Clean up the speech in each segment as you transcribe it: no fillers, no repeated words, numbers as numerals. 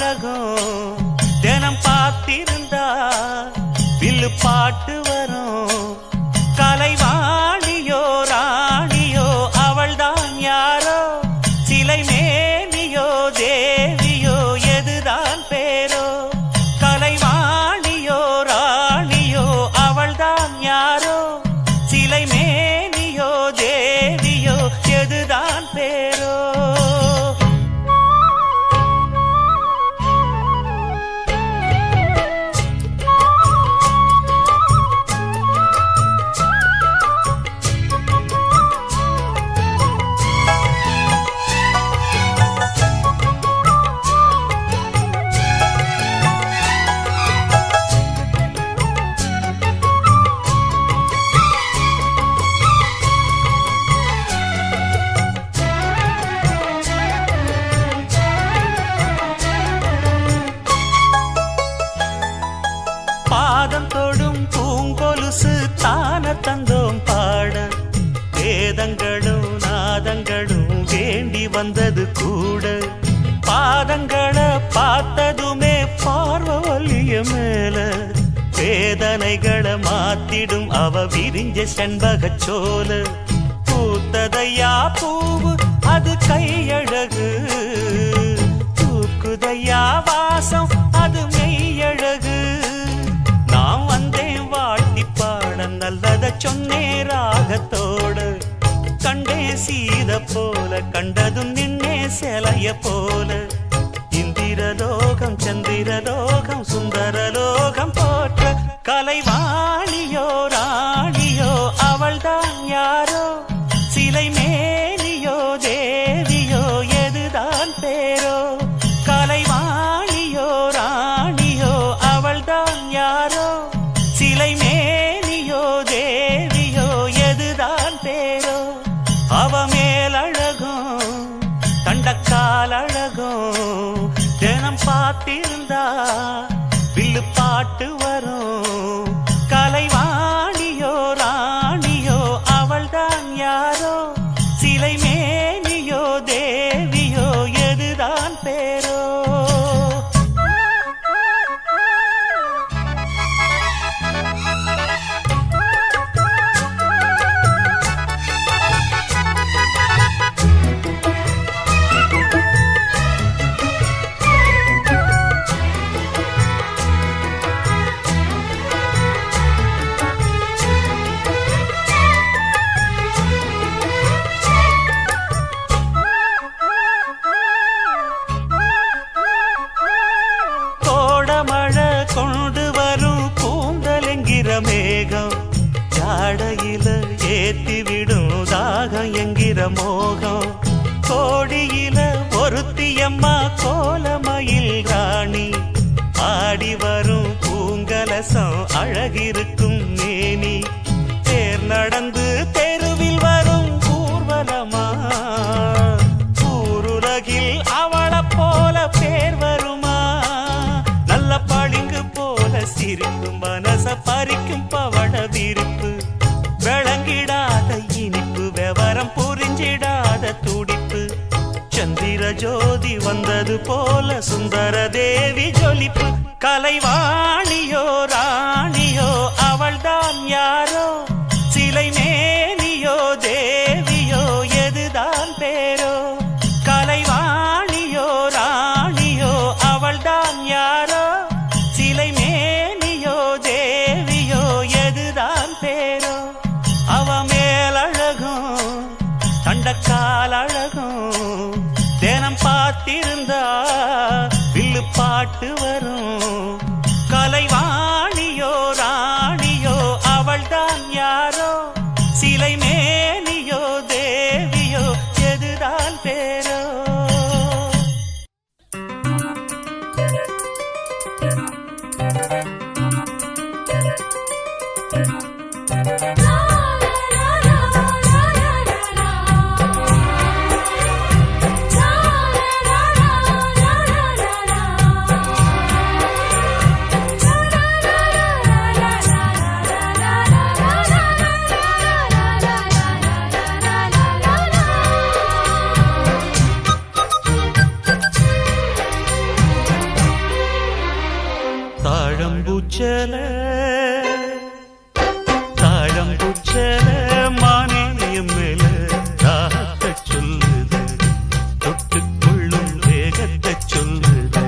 அழகும் தினம் பார்த்திருந்தா வில்லு பாட்டு வரும். கலைவாணியோ ராணியோ அவள்தான் யாரோ, சிலை மேனியோ தேவியோ எதுதான் பேரோ. கலைவாணியோ ராணியோ அவள்தான் யாரோ, சிலை மேனியோ தேவியோ எதுதான் பேரோ. பாதம் தொடும் பூங்கொலுசு தான தந்தோம் பாட, வேதங்களும் நாதங்களும் வேண்டி வந்தது கூட. பாதங்களை பார்த்ததுமே பார்வல்லிய மேல, வேதனைகளை மாத்திடும் அவ விரிஞ்ச செண்பகச் சோல. பூத்ததையா பூவு அது கையழகு, தூக்குதையா வாசம் அது மெய்யழகு. நான் வந்தேன் வாழ்த்தி பாட, நல்லத சொன்னே ராகத்தோடு. கண்டே சீத போல, கண்டதும் நின்னே சிலைய போல. இந்திரலோகம் சந்திரலோகம் சுந்தரலோகம் போற்ற, கலைவாணியோ ராணியோ அவள்தான் யாரோ, சிலை மேனியோ தேவியோ எதுதான் பேரோ. கலைவாணியோ ராணியோ அவள்தான் யாரோ, சிலை மேனியோ தேவியோ எதுதான் பேரோ. அவ மேலழகும் தண்டக்கால் அழகும் தினம் பார்த்திருந்தா வில்லு பாட்டு வரும். கலைவாணியோ ராணியோ அவள்தான் யாரோ, சிலை மேனியோ தேவியோ எதுதான் பேரோ. கொண்டு வரும் கூந்தலெங்கிற மேகம், ஜாடையில ஏத்திவிடும் தாகம் என்கிற மோகம். கோடியில ஒருத்தியம்மா கோலமயில் ராணி, ஆடி வரும் பூங்கலசம் அழகிருக்கும் மேனி. தேர் நடந்து தெருவில் வரும் ஊர்வலமா, ஊருலகில் அவளை போல பேர் வருமா. நல்ல பளிங்கு போல சிரிக்கும் மனச பறிக்கும் பவள விரிப்பு, விளங்கிடாத இனிப்பு விவரம் புரிஞ்சிடாத துடிப்பு. சந்திர ஜோதி வந்தது போல சுந்தர தேவி ஜொலிப்பு. கலைவாணியோ ராணியோ அவள்தான் யாரோ, சிலை மேனியோ தேவியோ எதுதான் பேரோ. கலைவாணியோ ராணியோ அவள்தான் யாரோ, சிலை மேனியோ தேவியோ எதுதான் பேரோ. அவ மேலழகும் தண்டக்கால் அழகும் தினம் பார்த்திருந்தா வில்லு பாட்டு வரும். கலைவாணியோ ராணியோ அவள்தான் யாரோ, சிலை மேனியோ தேவியோ எதுதான் பேரோ. பூச்சல தாழம் பூச்சல மானேயம் மேல தாகத்தை சொல்லுது தொட்டுக்கொள்ளும் வேகத்தை சொல்லுது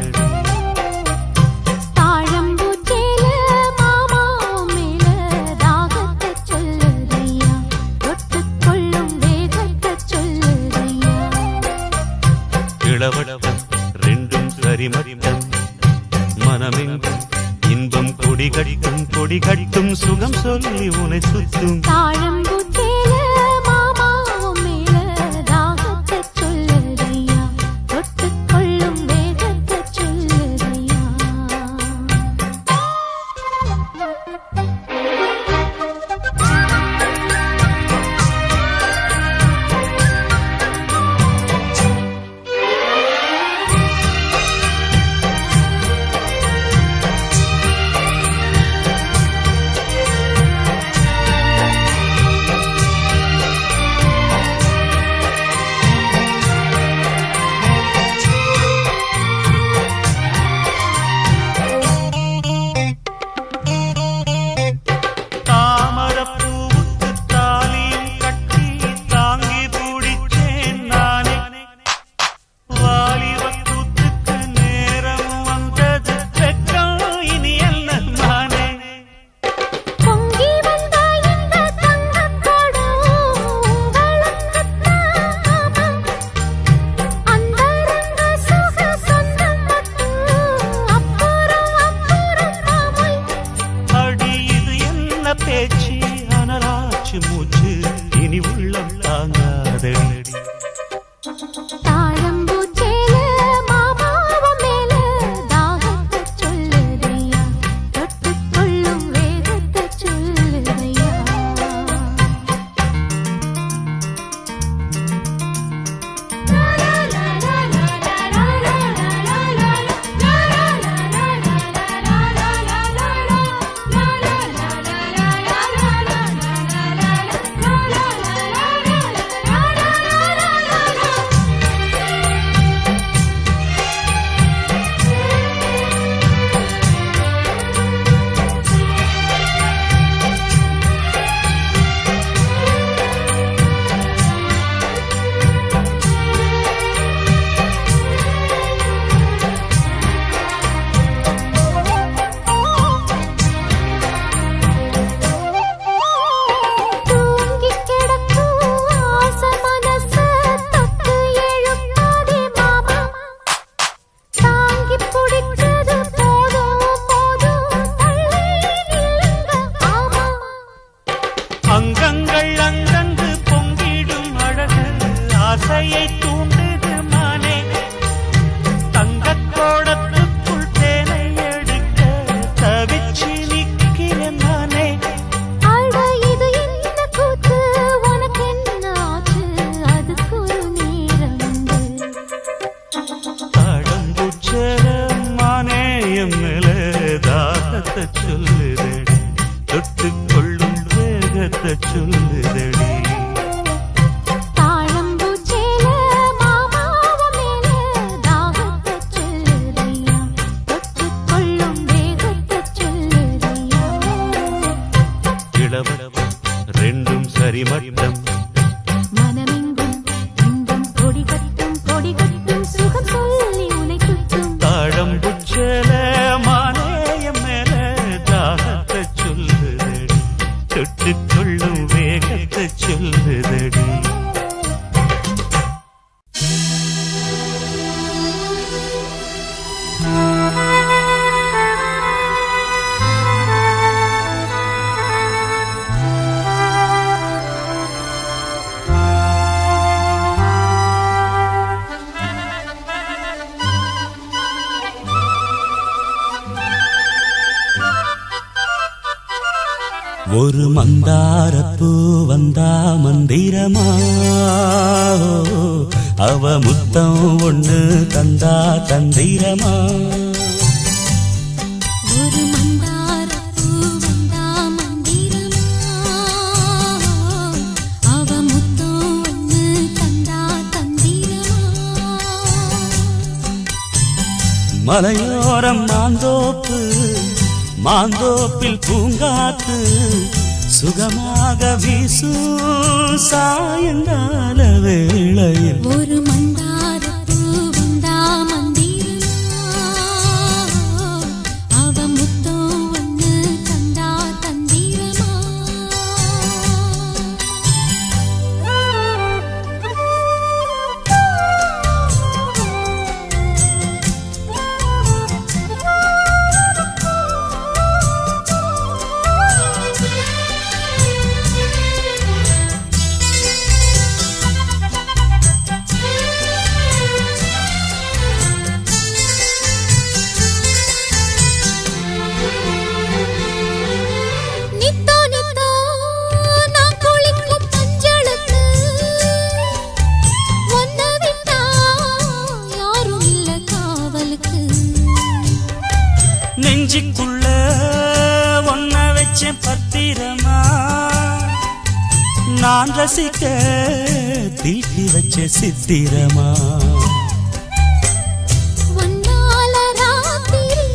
தாழம் பூச்சேல மாமா மேல தாகத்தை சொல்லுதையா தொட்டுக்கொள்ளும் வேகத்தை சொல்லுதையா இளவட்டம் ரெண்டும் சரிமட்டம் மனமெங்கும் இன்பம் கொடி கட்டும் சுகம் சொல்லி உனை சுத்தும் தாழம் பூச்சேல மாமா மேல தாகத்தை சொல்லுதையா தொட்டுக்கொள்ளும் வேகத்தை சொல்லுதையா பேச்சு அனலாச்சு மூச்சு இனி உள்ளம் தாங்காதடி தாழம் பூச்சேல மாமா மேல தாகத்தை சொல்லுதையா தொட்டுக்கொள்ளும் வேகத்தை சொல்லுதையா அங்கங்கள் அங்கங்கு பொங்கிடும் அழகு ஆசையை தூண்டுது மானே தங்கக்கோடத்துக்குள் தேனை எடுக்க தவிச்சு நிற்கிறேன் நானே அட இது என்ன கூத்து உனக்கு என்ன ஆச்சு அதுக்கு ஒரு நேரம் தாழம் பூச்சல மானேயம் மேல தாகத்தை சொல்லுதடி தொட்டுக்கொள்ளும் வேகத்தை சொல்லுதடி தாழம் பூச்சேல மாமா மேல தாகத்தை சொல்லுதையா தொட்டுக்கொள்ளும் வேகத்தை சொல்லுதையா இளவட்டம் ரெண்டும் சரிமட்டம் மனமெங்கும் இன்பம் கொடி கட்டும் சுகம் சொல்லி உனை சுத்தும் தாழம் புச்சல மானேயம் மேல தாகத்தை சொல்லுதடி தொட்டுக்கொள்ளும் வேகத்தை சொல்லுதடி ஒரு மந்தாரப்பூ வந்தா மந்திரமா அவ முத்தம் ஒண்ணு தந்தா தந்திரமா ஒரு மந்தாரப்பூ வந்தா மந்திரமா அவ முத்தம் ஒண்ணு தந்தா தந்திரமா மலையோரம் மாந்தோப்பு மாந்தோப்பில் பூங்காத்து சுகமாக வீசும் சாயங்கால வேளையில் ஒரு மந்தாரப்பூ வந்தா மந்திரமா அவ முத்தம் ஒண்ணு தந்தா தந்திரமா நெஞ்சுக்குள்ள ஒன்ன வச்ச பத்திரமா நான் ரசிக்க தீட்டி வச்ச சித்திரமா ஒன்னால ராத்திரி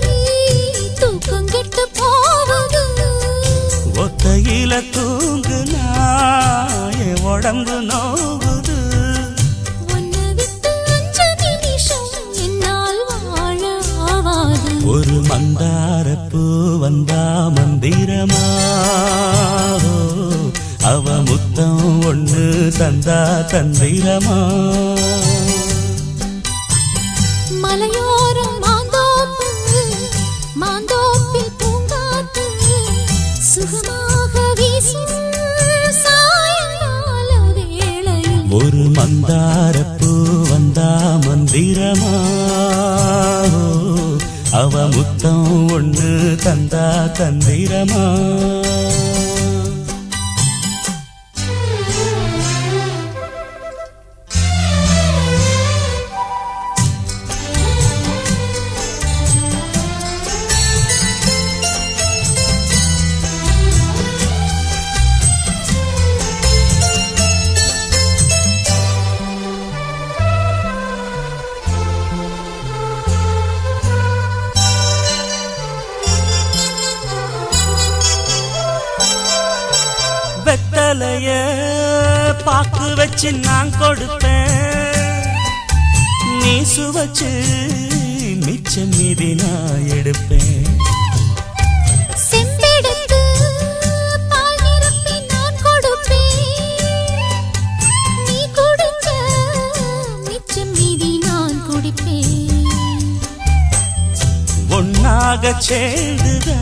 தூக்கம் கெட்டு போகுது ஒத்தையில தூங்குனா என் உடம்பு நோகுது உன்னை விட்டு 5 நிமிஷம் என்னால் வாழ ஆவாது ஒரு மந்தாரப்பூ வந்தா மந்திரமா அவ முத்தம் ஒண்ணு தந்தா தந்திரமா மலையோரம் மாந்தோப்பில் பூங்காத்து சுகமாக வீசும் சாயங்கால வேளையில் ஒரு மந்தாரப்பூ வந்தா மந்திரமா அவ முத்தம் ஒண்ணு தந்தா தந்திரமா வெத்தலைய பாக்கு வச்சு நான் கொடுப்பேன் நீ சுவச்சு மிச்சம் மீதி நான் எடுப்பேன் செம்பெடுத்து பால் நிரப்பி நான் கொடுப்பேன் நீ குடிச்ச மிச்சம் மீதி நான் குடிப்பேன் ஒன்னாக சேர்ந்துதா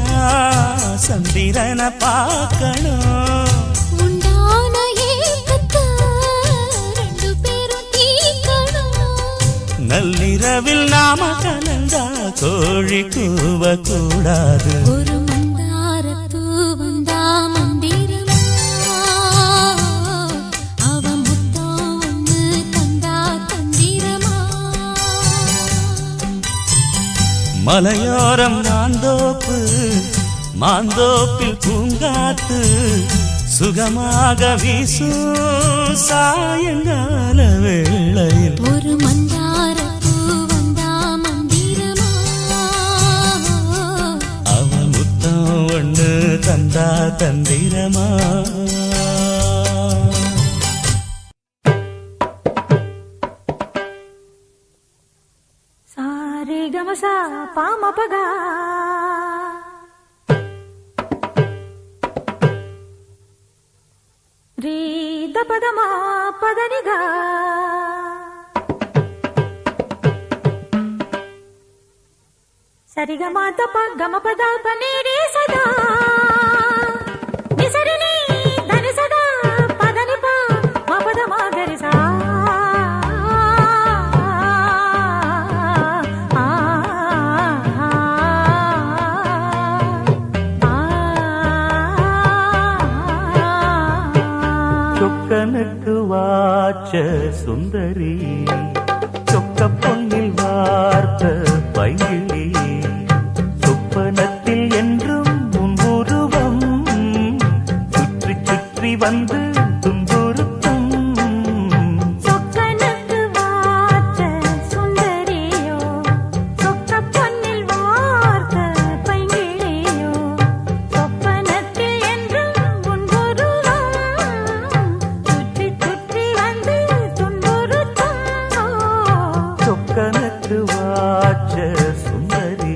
சந்திரனை பார்க்கணும் உண்டான ஏக்கத்தை 2 பேரும் தீர்க்கணும் நள்ளிரவில் நாம கலந்தா கோழி கூவ கூடாது ஒரு மந்தாரப்பூ வந்தா மந்திரமா அவ முத்தம் ஒண்ணு தந்தா தந்திரமா மலையோரம் மாந்தோப்பில் பூங்காத்து சுகமாக வீசும் சாயங்கால வேளையில் ஒரு மந்தாரப்பூ வந்தா மந்திரமா அவ முத்தம் ஒண்ணு தந்தா தந்திரமா சாரே கமசா பாமபகா ரீ தபதமா பதனிகா சரிகமா தப கமபத பனீரே சதா நிசரினி தனி சதா பதனிப மபதமா கரிசா சொக்கனுக்கு வாச்ச சுந்தரி சொக்க பொன்னில் வார்த்த பைங்கிளி சொப்பனத்தில் என்றும் உன் உருவம் சுற்றி சுற்றி வந்து துன்புறுத்தும் சொக்கனுக்கு வாச்ச சுந்தரியோ சொக்க பொன்னில் வார்த்த பைங்கிளியோ சொக்கனுக்கு வாச்ச சுந்தரி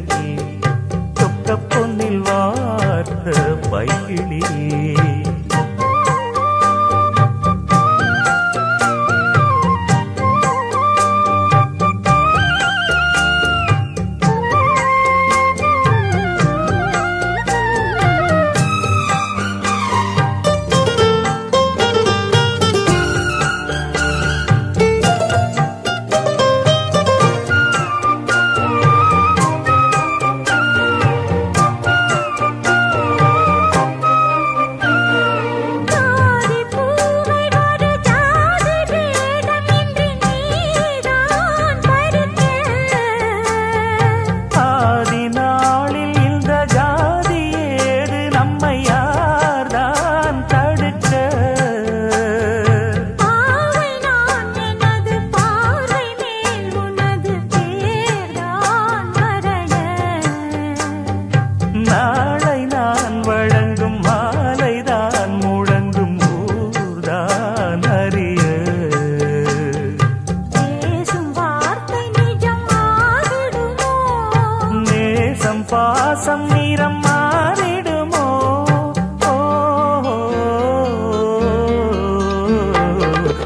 சொக்க பொன்னில் வார்த்த பைகிளி ஜாதி பூவை ஒரு ஜாதி பேதமின்றி நீதான் பறிக்க ஆதி நாளில் இந்த ஜாதி ஏது நம்மை யார்தான் தடுக்க பாவை நான் எனது பார்வை மேல் உனது பேர்தான் வரைய நாளை நான் வழங்கும் மாலைதான் முழங்கும் ஊர்தான் அறிய பேசும் வார்த்தை நிஜம் ஆகிடுமோ நேசம் பாசம் நிறம் மாறிடுமோ ஓ,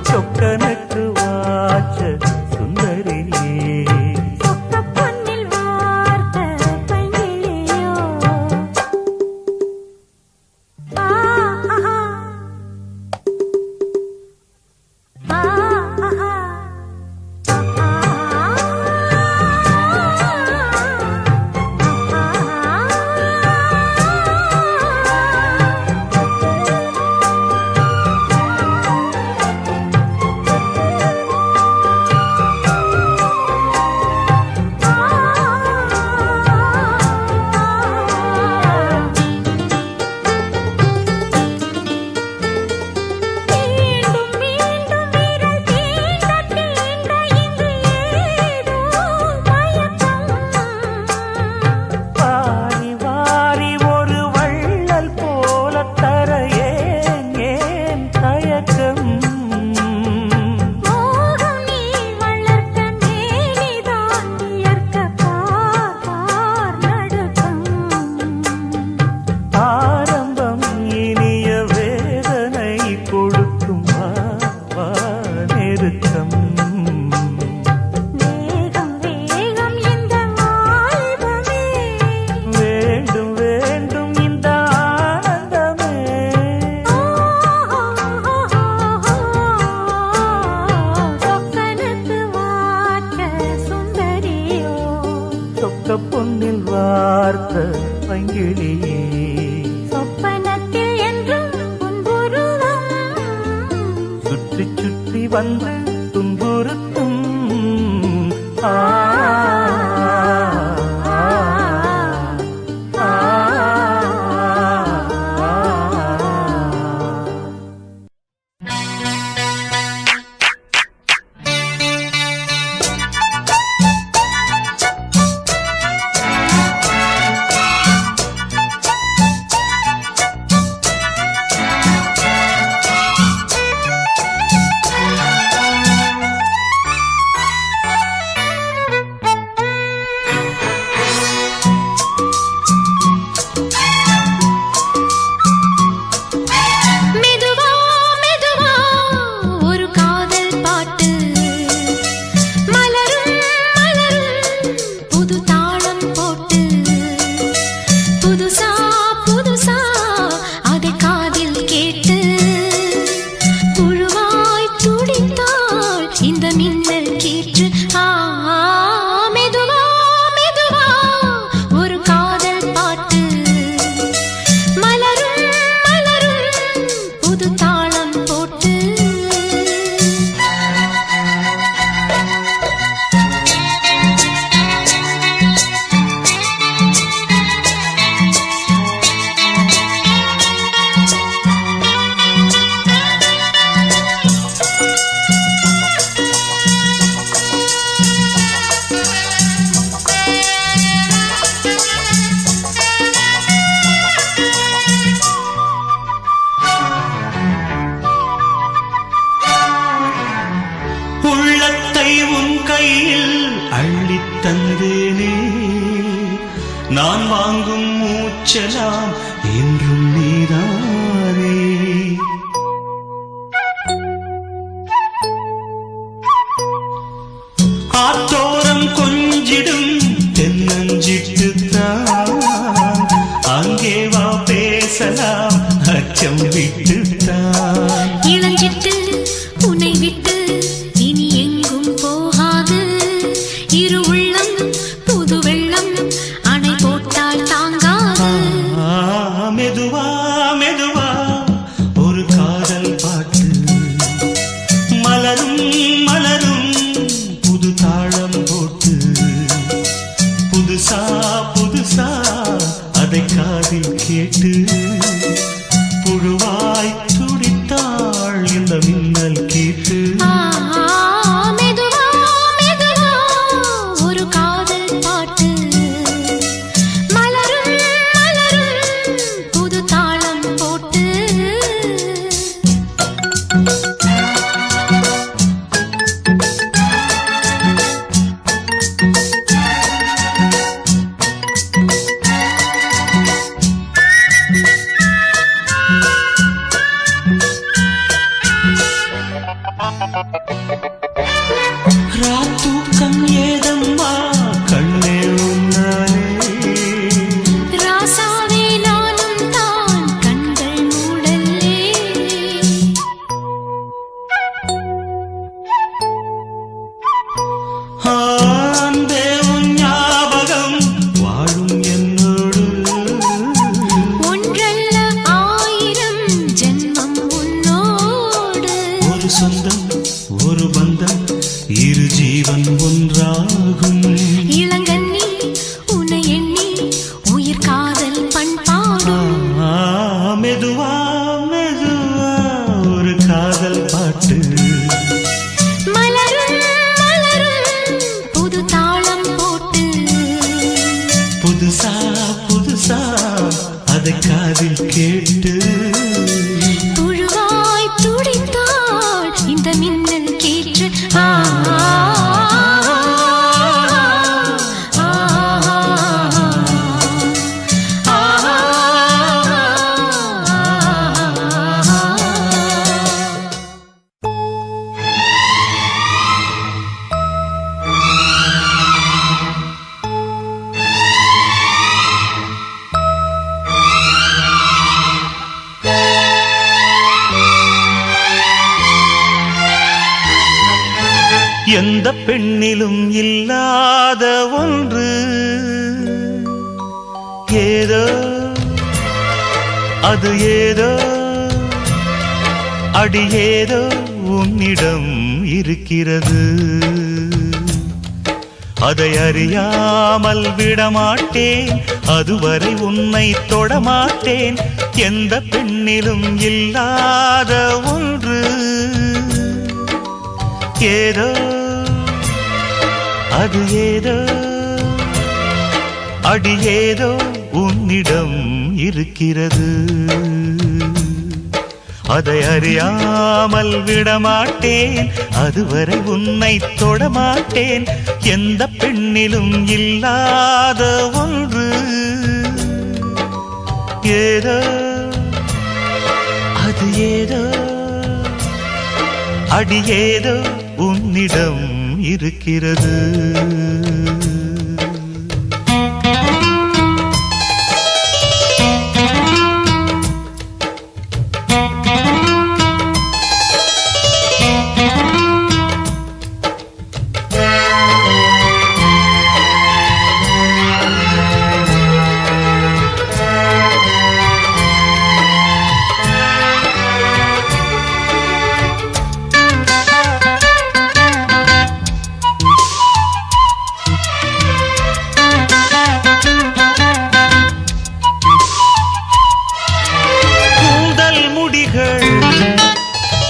சொக்கனுக்கு வாச்ச சுந்தரி சொக்க பொன்னில் வார்த்த பைங்கிளியோ ஆஹா ஆஹா மீண்டும் மீண்டும் விரல் தீண்ட தீண்ட இங்கு ஏதோ மயக்கம் வாரி வாரி ஒரு வள்ளல் போல தர ஏன் தயக்கம் மோகம் நீ வளர்த்த மேனிதான் வியர்க்க பார் நடுக்கம் ஆரம்பம் இனிய வேதனை கொடுக்கும் வா நெருக்கம் வேகம் வேகம் இந்த வாலிபமே வேண்டும் வேண்டும் இந்த ஆனந்தமே சொக்கனுக்கு வாச்ச சுந்தரியோ சொக்க பொன்னில் வார்த்த பங்கிளியே சொப்பனத்தில் என்றும் உன்புருவம் சுற்றி சுற்றி வந்து துன்புறுத்தும் ஆ தந்தேனே நான் வாங்கும் மூச்சலாம் என்றும் நீதானே ஆத்தோரம் கொஞ்சிடும் தென்னஞ்சிட்டுத்தான் அங்கே வா பேசலாம் அச்சம் விட்டுத்தான் இளஞ்சிட்டு உன்னை விட்டு இனி எங்கும் போகாது இரு உள்ளம் புது வெள்ளம் அணை போட்டால் தாங்காது மெதுவா மெதுவா ஒரு காதல் பாட்டு மலரும் மலரும் புது தாளம் போட்டு புதுசா புதுசா அதை காதில் கேட்டு புழுவாய் துடித்தாள் இந்த மின்னல் கேட்டு மெதுவா மெதுவா ஒரு காதல் பாட்டு மலரும் மலரும் புது தாளம் போட்டு ராத்தூக்கம் ஏதம்மா கண்ணே உன்னாலே ராசாவே நானும் தான் கண்கள் மூடல்லே அன்பே உன் ஞாபகம் வாழும் என்னோடு ஒன்றல்ல ஆயிரம் ஜென்மம் உன்னோடு ஒரு சொந்தம் ஒரு பந்தம் இரு ஜீவன் ஒன்றாகும் இளங்கண்ணி உன்னை எண்ணி உயிர் காதல் பண்பாடும் மெதுவா மெதுவா ஒரு காதல் பாட்டு மலரும் மலரும் புது தாளம் போட்டு புதுசா புதுசா அதை காதில் கேட்டு புழுவாய் துடித்தாள் இந்த மின்னல் கேற்று எந்த பெண்ணிலும் இல்லாத ஒன்று ஏதோ அது ஏதோ அடி ஏதோ உன்னிடம் இருக்கிறது அதை அறியாமல் விடமாட்டேன் அதுவரை உன்னை தொடமாட்டேன் எந்த பெண்ணிலும் இல்லாத ஒன்று ஏதோ அது ஏதோ அடி ஏதோ உன்னிடம் இருக்கிறது அதை அறியாமல் விடமாட்டேன் அதுவரை உன்னை தொடமாட்டேன் எந்த பெண்ணிலும் இல்லாத ஒன்று ஏதோ அது ஏதோ அடி ஏதோ உன்னிடம் இருக்கிறது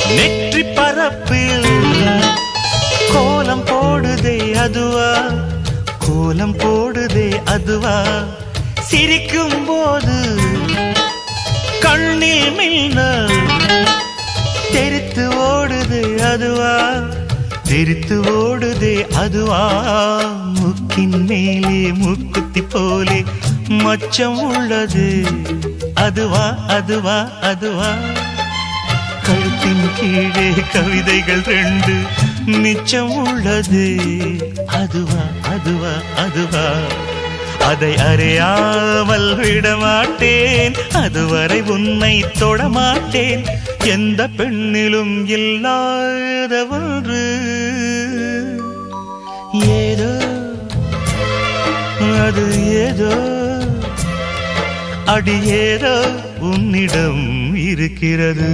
நெற்றி பரப்பில் கோலம் போடுதே அதுவா கோலம் போடுதே அதுவா சிரிக்கும் போது கண்ணில் மின்னல் தெரித்து ஓடுதே அதுவா தெரித்து ஓடுதே அதுவா முக்கிய மூக்கின் மேலே மூக்குத்தி போலே மச்சம் உள்ளது அதுவா அதுவா அதுவா கழுத்தின் கீழே கவிதைகள் 2 மிச்சம் உள்ளது அதுவா அதுவா அதுவா அதை அறியாமல் விடமாட்டேன் அதுவரை உன்னை தொடமாட்டேன் எந்த பெண்ணிலும் இல்லாத ஒன்று ஏதோ அது ஏதோ அடி ஏதோ உன்னிடம் இருக்கிறது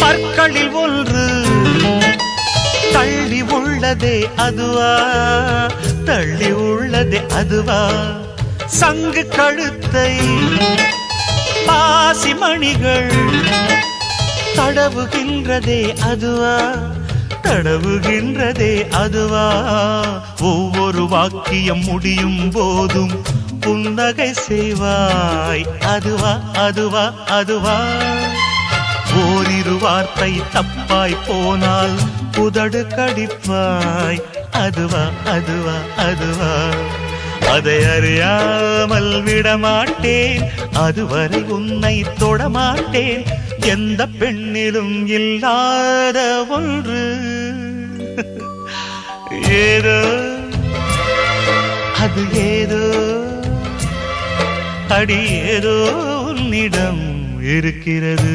பற்களில் ஒன்று தள்ளி உள்ளதே அதுவா தள்ளி உள்ளதே அதுவா சங்கு கழுத்தை பாசி மணிகள் தடவுகின்றதே அதுவா தடவுகின்றதே அதுவா ஒவ்வொரு வாக்கியம் முடியும் போதும் புன்னகை செய்வாய் அதுவா அதுவா அதுவா ஓரிரு வார்த்தை தப்பாய் போனால் புதடு கடிப்பாய் அதுவா அதுவா அதுவா அதை அறியாமல் விடமாட்டேன் அதுவரை உன்னை தொடமாட்டேன் எந்த பெண்ணிலும் இல்லாத ஒன்று ஏதோ அது ஏதோ அடி ஏதோ உன்னிடம் இருக்கிறது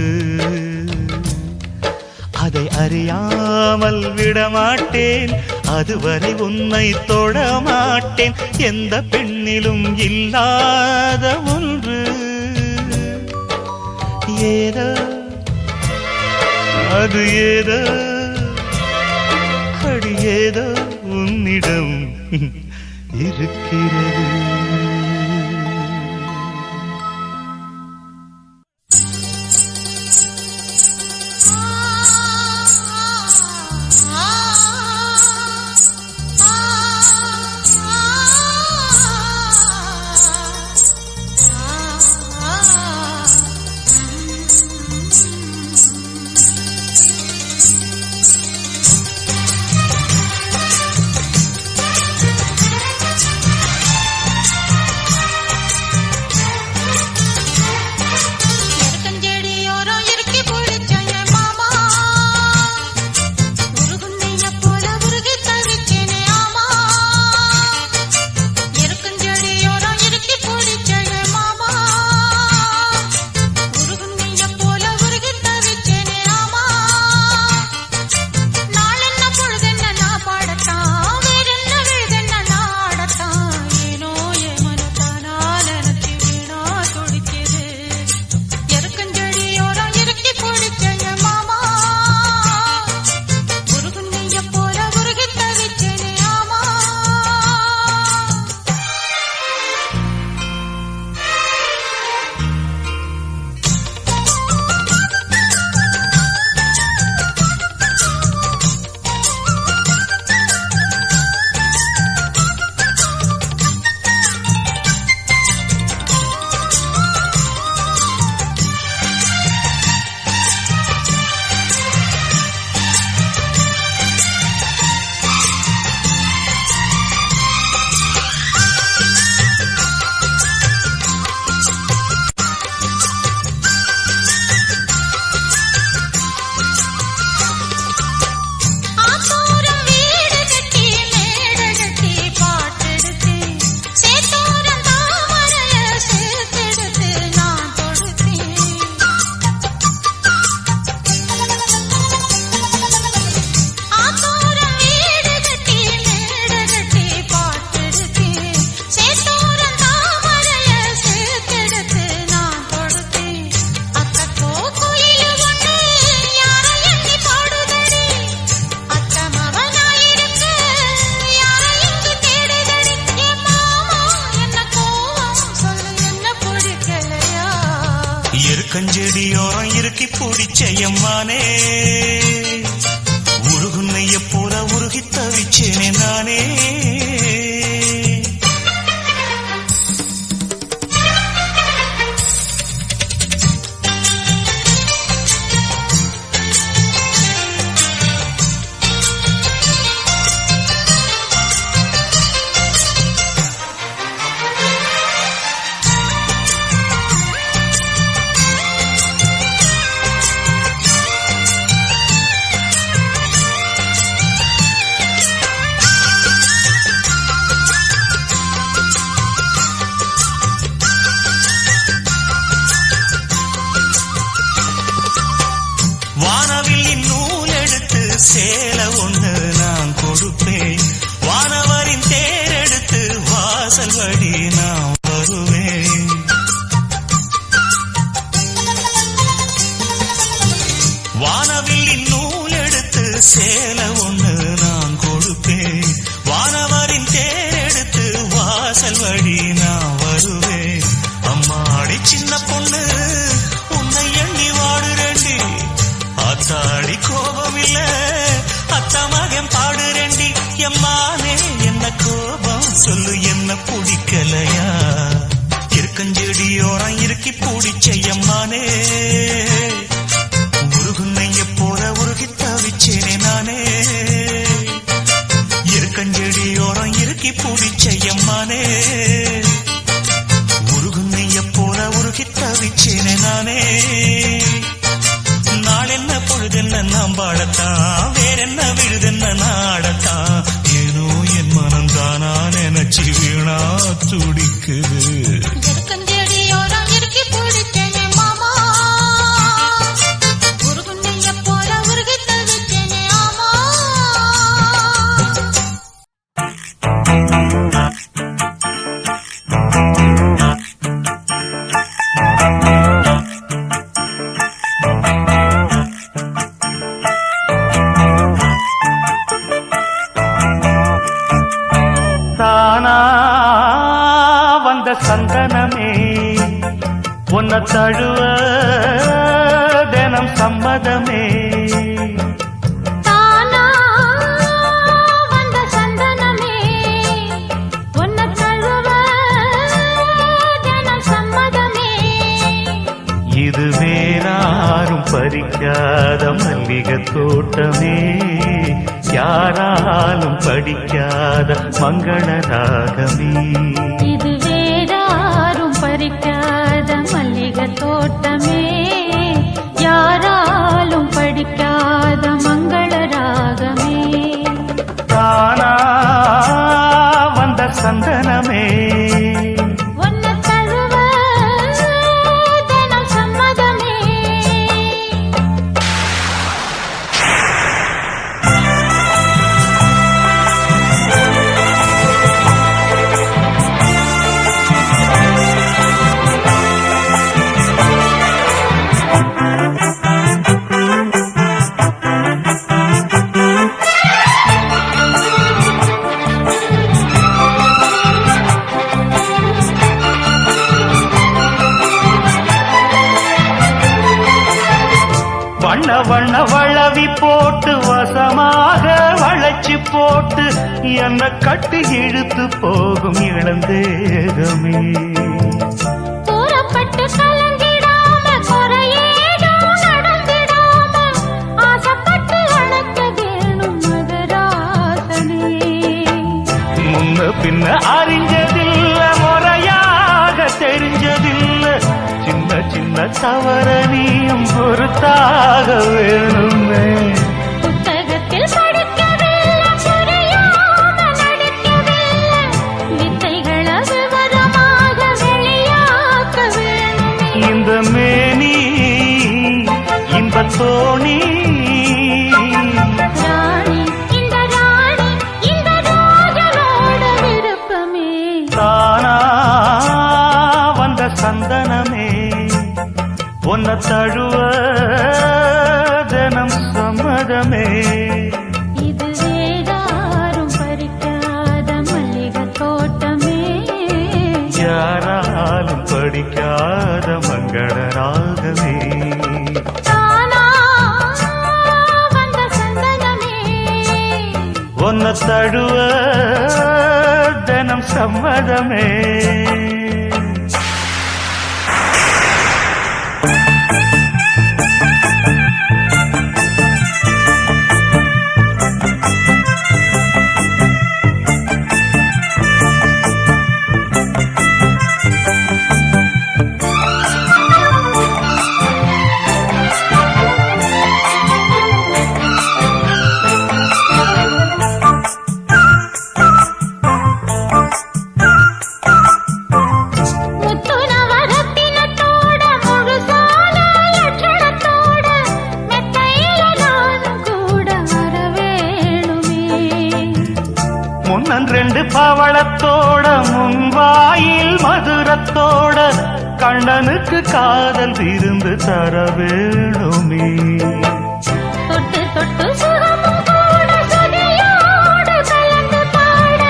அதை அறியாமல் விடமாட்டேன் அதுவரை உன்னை தொடமாட்டேன் எந்த பெண்ணிலும் இல்லாத ஒன்று ஏதோ அது ஏதோ அடி ஏதோ உன்னிடம் இருக்கிறது இருக்கஞ்செடியோரம் இறுக்கி பிடிச்ச எம்மானே உருகுன்னைய போல உருகி தவிச்சேனே நானே வானவில்லின் நூல் எடுத்து சேல ஒண்ணு நான் கொடுப்பேன் வானவரின் தேரெடுத்து வாசல் வழி நான் வருவேன் வானவில்லின் நூல் எடுத்து சேல ஒண்ணு நான் கொடுப்பேன் வானவரின் தேரெடுத்து வாசல் வழி நான் வருவேன் அம்மாடி சின்ன பொண்ணு உன்னை எண்ணி வாடுறேண்டி அத்தாடி கோபம் இல்ல அத்தா மகன் பாடுறேண்டி எம்மானே என்ன கோபம் சொல்லு என்ன பிடிக்கலையா இருக்கஞ்செடியோரம் இறுக்கி பிடிச்ச எம்மானே உருகுன்னைய போல உருகி தவிச்சேனே நானே இருக்கஞ்செடியோரம் இறுக்கி பிடிச்ச எம்மானே உருகுன்னைய போல உருகி தவிச்சேனே நானே நாளென்ன பொழுதென்ன நாம் வாழத்தான் வேறென்ன விழுதென்ன நாடத்தான் ஏனோ என் மனம் தானா நினைச்சு வீணா துடிக்குது இருக்கஞ்செடியோரம் இறுக்கி பிடிச்சேனே மாமா உருகுன்னைய போல உருகி தவிச்சேனே ஆமா தானா வந்த சந்தனமே உன்னை தழுவ தினம் சம்மதமே தானா வந்த சந்தனமே உன்னை தழுவ தினம் சம்மதமே இது வேறாரும் பறிக்காத மல்லிகை தோட்டமே யாராலும் படிக்காத மங்கள ராகமே இது வேறாரும் பறிக்காத மல்லிகை தோட்டமே யாராலும் படிக்காத மங்கள ராகமே தானா வந்த சந்தனமே உன்னை தழுவ தினம் சம்மதமே வண்ண வண்ண வளவி போட்டு வசமாக வளைச்சு போட்டு என்ன கட்டி இழுத்து போகும் இளந்தேகமே கூறப்பட்டு கலங்கிடாம குறையேதும் நடந்திடாம ஆசைப்பட்டு அழைக்க வேணும் மகராசனே முன்ன பின்ன அறிஞ்சதில்ல முறையாக தெரிஞ்சதில்ல சின்ன சின்ன தவற நீயும் பொறுத்தாக வேணுமே புத்தகத்தில் படிக்கவில்லை புரியாம நடிக்கவில்லை வித்தைகளை விவரமாக வெளியாக்க வேணுமே இந்த மேனி இன்பத் தோணி ராணி இந்த ராணி இந்த ராஜனோட விருப்பமே தானா வந்த சந்தனமே உன்னை தழுவ தினம் சம்மதமே இது வேறாரும் பறிக்காத மல்லிகை தோட்டமே யாராலும் படிக்காத மங்கள ராகமே தானா வந்த சந்தனமே ஒன்ன தழுவ தினம் சம்மதமே ரெண்டு பவளத்தோட முன்வாயில் மதுரத்தோட கண்ணனுக்கு காதல் விருந்து தர வேணுமே தொட்டு தொட்டு சுகமும் கூட சுதியோடு கலந்து பாட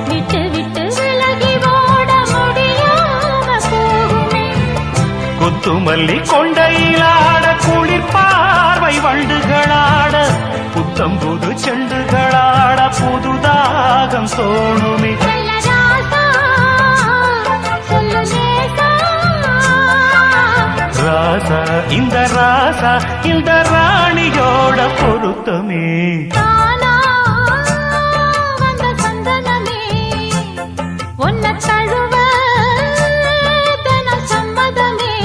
விட்டு விட்டு விலகி ஓட முடியாம போகுமே கொத்துமல்லி கொண்டையிலாட குளிர் பார்வை வண்டுகளாட புத்தம் புது செண்டுகளாட புதுதாகம் தோணுமே ராசா இந்த ராசா இந்த ராணியோட பொருத்தமே தானா வந்த சந்தனமே ஒன்ன தழுவ தினம் சம்மதமே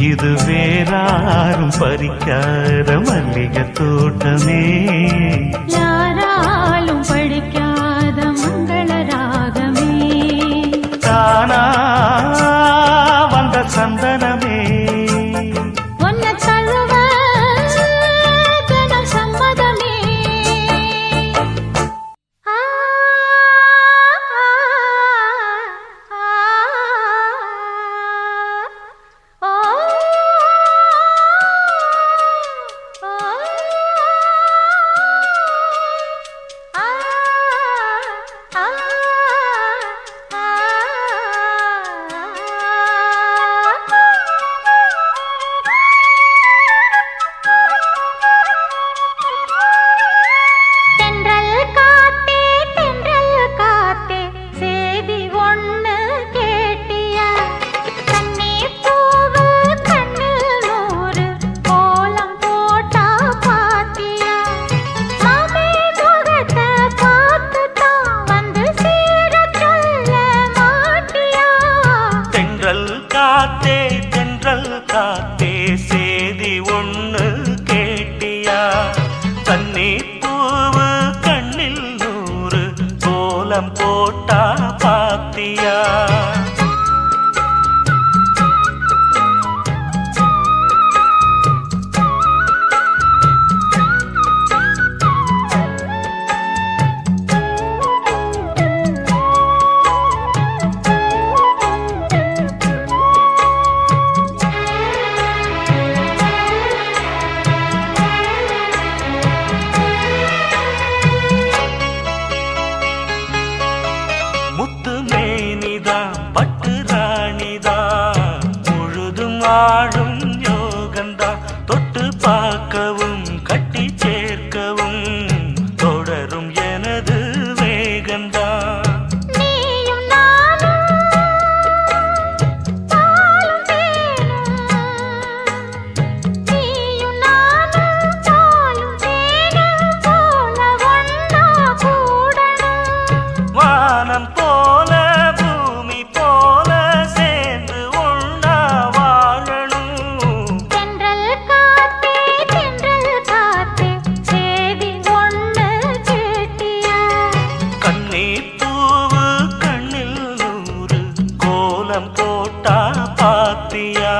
இது வேறாரும் பறிக்காத மல்லிகை தோட்டமே யாராலும் படிக்காத மங்கள ராகமே தானா வந்த சந்தனமே ஒன்ன தழுவ தினம் சம்மதமே ஆ தென்றல் காத்தே சேதி ஒண்ணு கேட்டியா தண்ணி பூவு கண்ணில் நூறு கோலம் போட்டா பாத்தியா வாழும் யோகந்தா தொட்டு பார்க்கவும் கட்டி சேர்க்கவும் தொடரும் எனது வேகந்தா நீயும் நானும் பாலும் தேனும் நீயும் நானும் பாலும் தேனும் போல ஒன்னா கூடணும் வானம் போல பூமி போல சேர்ந்து ஒன்னா போட்டா பாத்தியா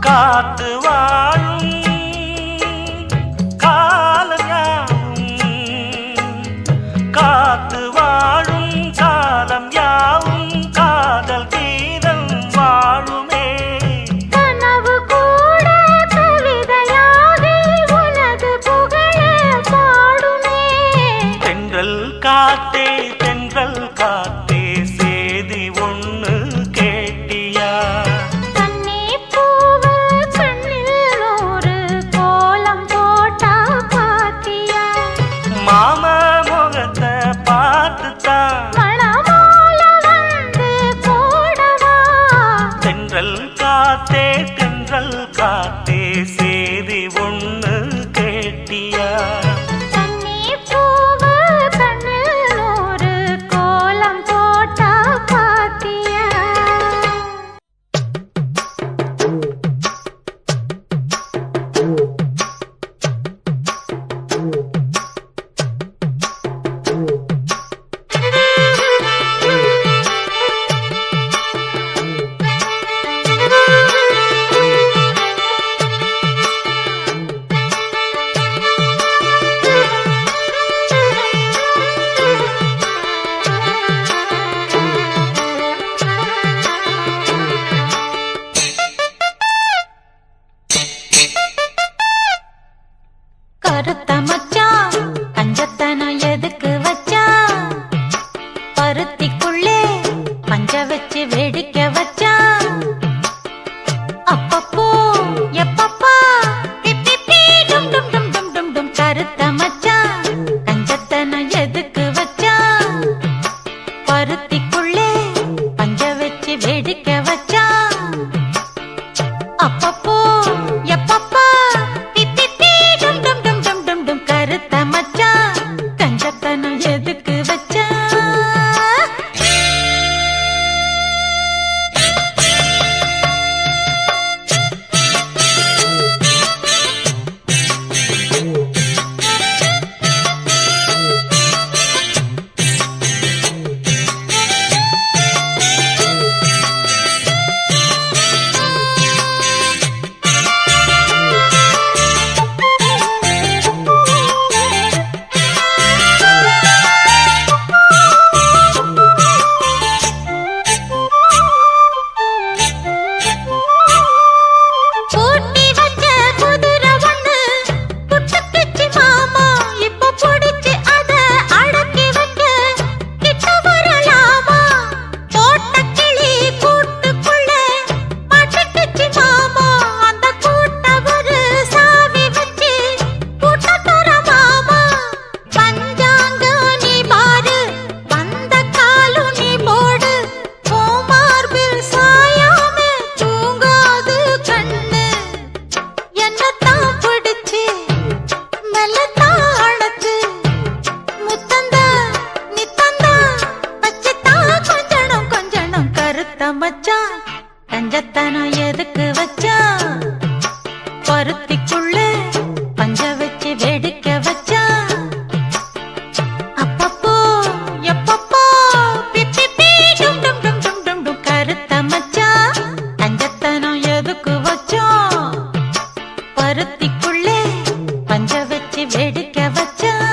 காத்து வாழும் காலம் யாவும் காத்து வாழும் காலம் யாவும் காதல் கீதம் வாழுமே கனவு கூட கவிதையாகி உனது புகழ பாடுமே தென்றல் காத்தே தென்றல் காத்தே சேதி ஒண்ணு கேட்டியா கண்ணே பூவு கண்ணில் ஒரு கோலம் போட்டா பாத்தியா மாம முகத்தை பார்த்துத்தான் மணமால வந்து போடவா தென்றல் காத்தே சேதி ஒண்ணு கேட்டியா கண்ணே பூவு கண்ணில் ஒரு கோலம் போட்டா பாத்தியா கருத்த மச்சான் கஞ்சத்தனம் எதுக்கு வச்சான் பருத்திக்குள்ளே பஞ்ச வச்சு வேடிக்கை வச்சான் அப்பப்போ எப்பப்பா பிப்பி டும் டும் டும் டும் டும் டும் கருத்த மச்சான் கஞ்சத்தனம் எதுக்கு வச்சான் பருத்திக்குள்ளே பஞ்ச வச்சு வேடிக்கை வச்சான் அப்பப்போ எப்பப்பா பிப்பி டும் டும் டும் டும் டும் டும் கருத்த மச்சான் கஞ்சத்தனம் எதுக்கு வச்சா பூட்டி வச்ச குதிரை ஒண்ணு புட்டுக்கிச்சு மாமா இப்ப புடிச்சு அத அடக்கி வைக்க கிட்ட வரலாமா போட்ட கிளி கூட்டுக்குள்ள மாட்டிக்கிச்சு மாமா அந்த கூட்ட ஒரு சாவி வச்சு கூட்ட தர மாமா பஞ்சாங்கம் நீ பாரு வந்த காலும் நீ போடு கோமார்பில் சாயாம தூங்காது கண்ணு என்னத்தான் பிடிச்சு மெல்லத்தான் அழைச்சு முத்தந்தா நித்தந்தா வச்சுத்தான் கொஞ்சணும் கொஞ்சணும் கருத்த மச்சான் கஞ்சத்தனம் எதுக்கு வச்சான் பருத்திக்குள்ள பஞ்ச வச்சு வேடிக்கை வச்சான் அப்பப்போ எப்பப்போ பிப்பி டும் டும் டும் டும் டும் டும் கருத்த மச்சான் கஞ்சத்தனம் எதுக்கு வச்சோம் பருத்திக்குள்ளே பஞ்ச வச்சு வேடிக்கை வச்சான்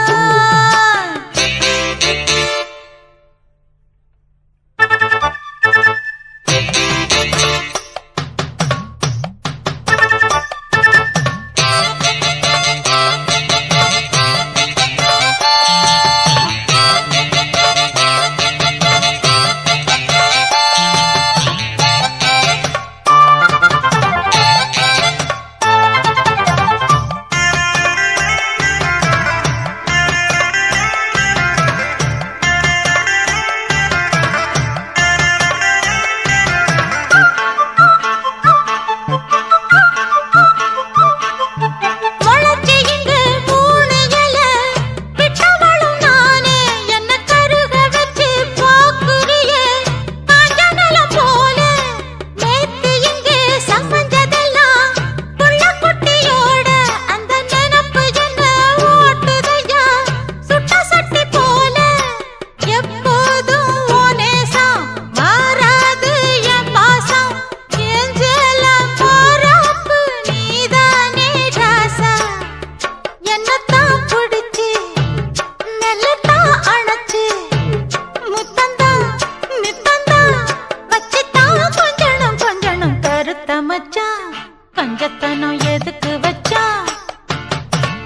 கஞ்சத்தனம் எதுக்கு வச்சான்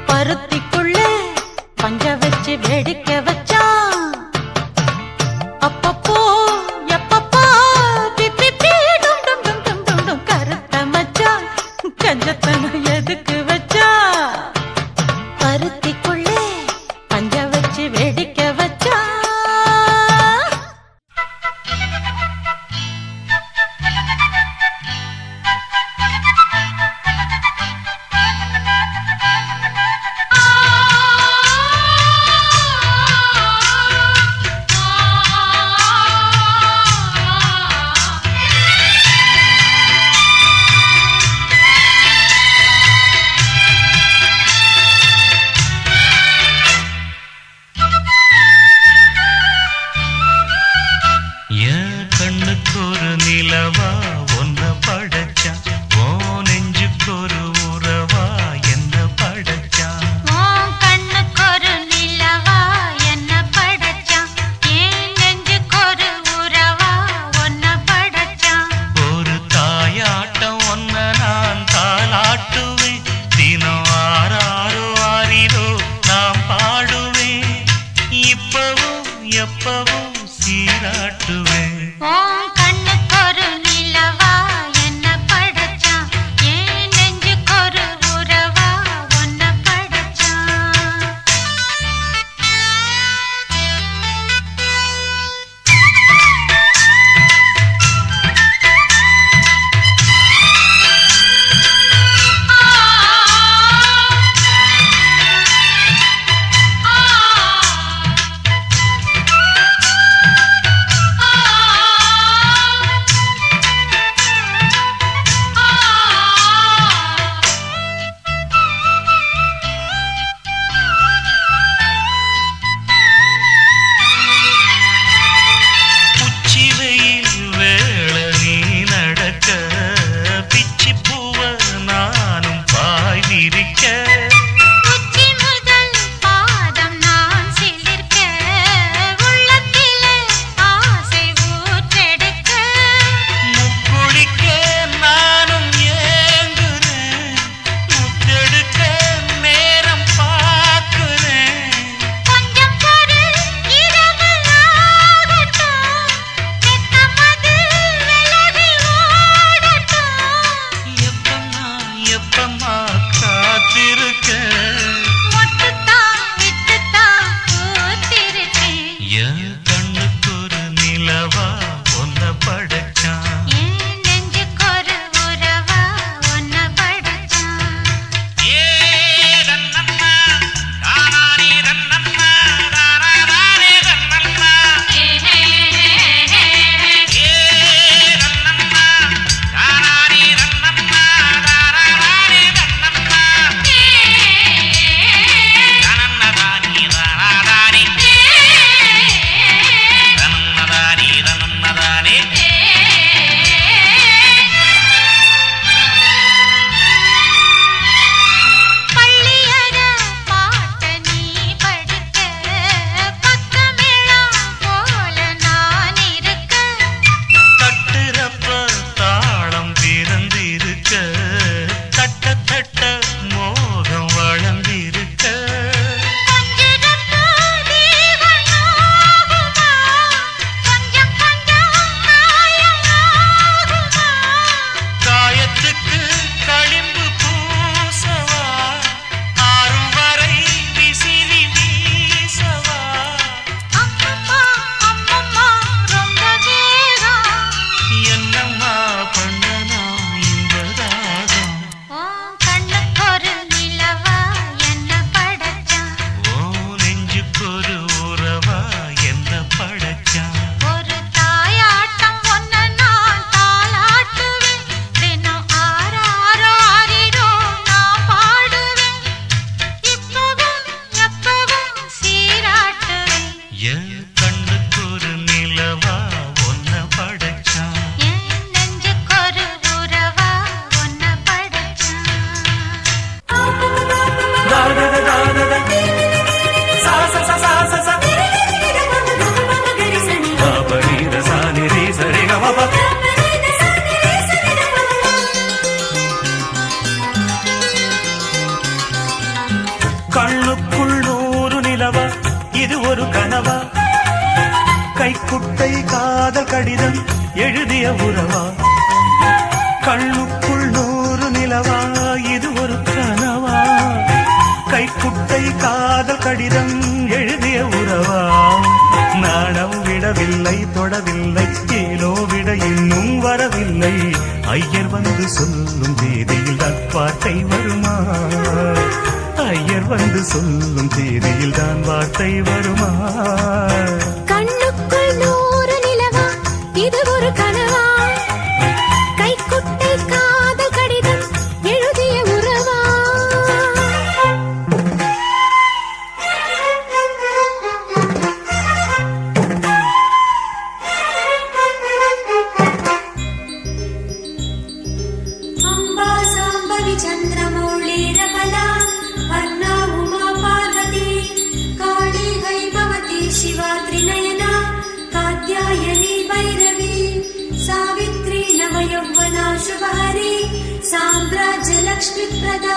பருத்திக்குள்ள பஞ்ச வச்சு வேடிக்கை வச்சான் அப்பப்போ எப்பப்போ பிப்பி பீ டும் டும் டும் டும் டும் டும் கருத்த மச்சான் கஞ்சத்தனம் எதுக்கு வச்சான் பருத்திக்குள்ள பஞ்ச வச்சு வேடிக்கை வச்சான் எப்பவும் சீராட்டுவேன் கண்ண எழுதிய உறவா கண்ணுக்குள் 100 நிலவா இது ஒரு கனவா கைக்குட்டை காதல் கடிதம் எழுதிய உறவா நாணம் விடவில்லை தொடவில்லை ஏனோ விட இன்னும் வரவில்லை ஐயர் வந்து சொல்லும் தேதியில் தான் வார்த்தை வருமா ஐயர் வந்து சொல்லும் தேதியில் தான் வார்த்தை வருமா கண்ணுக்குள் 100 நிலவா இது ஒரு கனவா கைக்குட்டை காதல் கடிதம் எழுதிய உறவா अम्बा साम्बवि चन्द्रमौळीरबला वर्णा उमा पार्वती काली हैमवती शिवा त्रिनयना कात्यायनी भैरवी सावित्री नवयौवना शुभहरी साम्राज्य लक्ष्मीप्रदा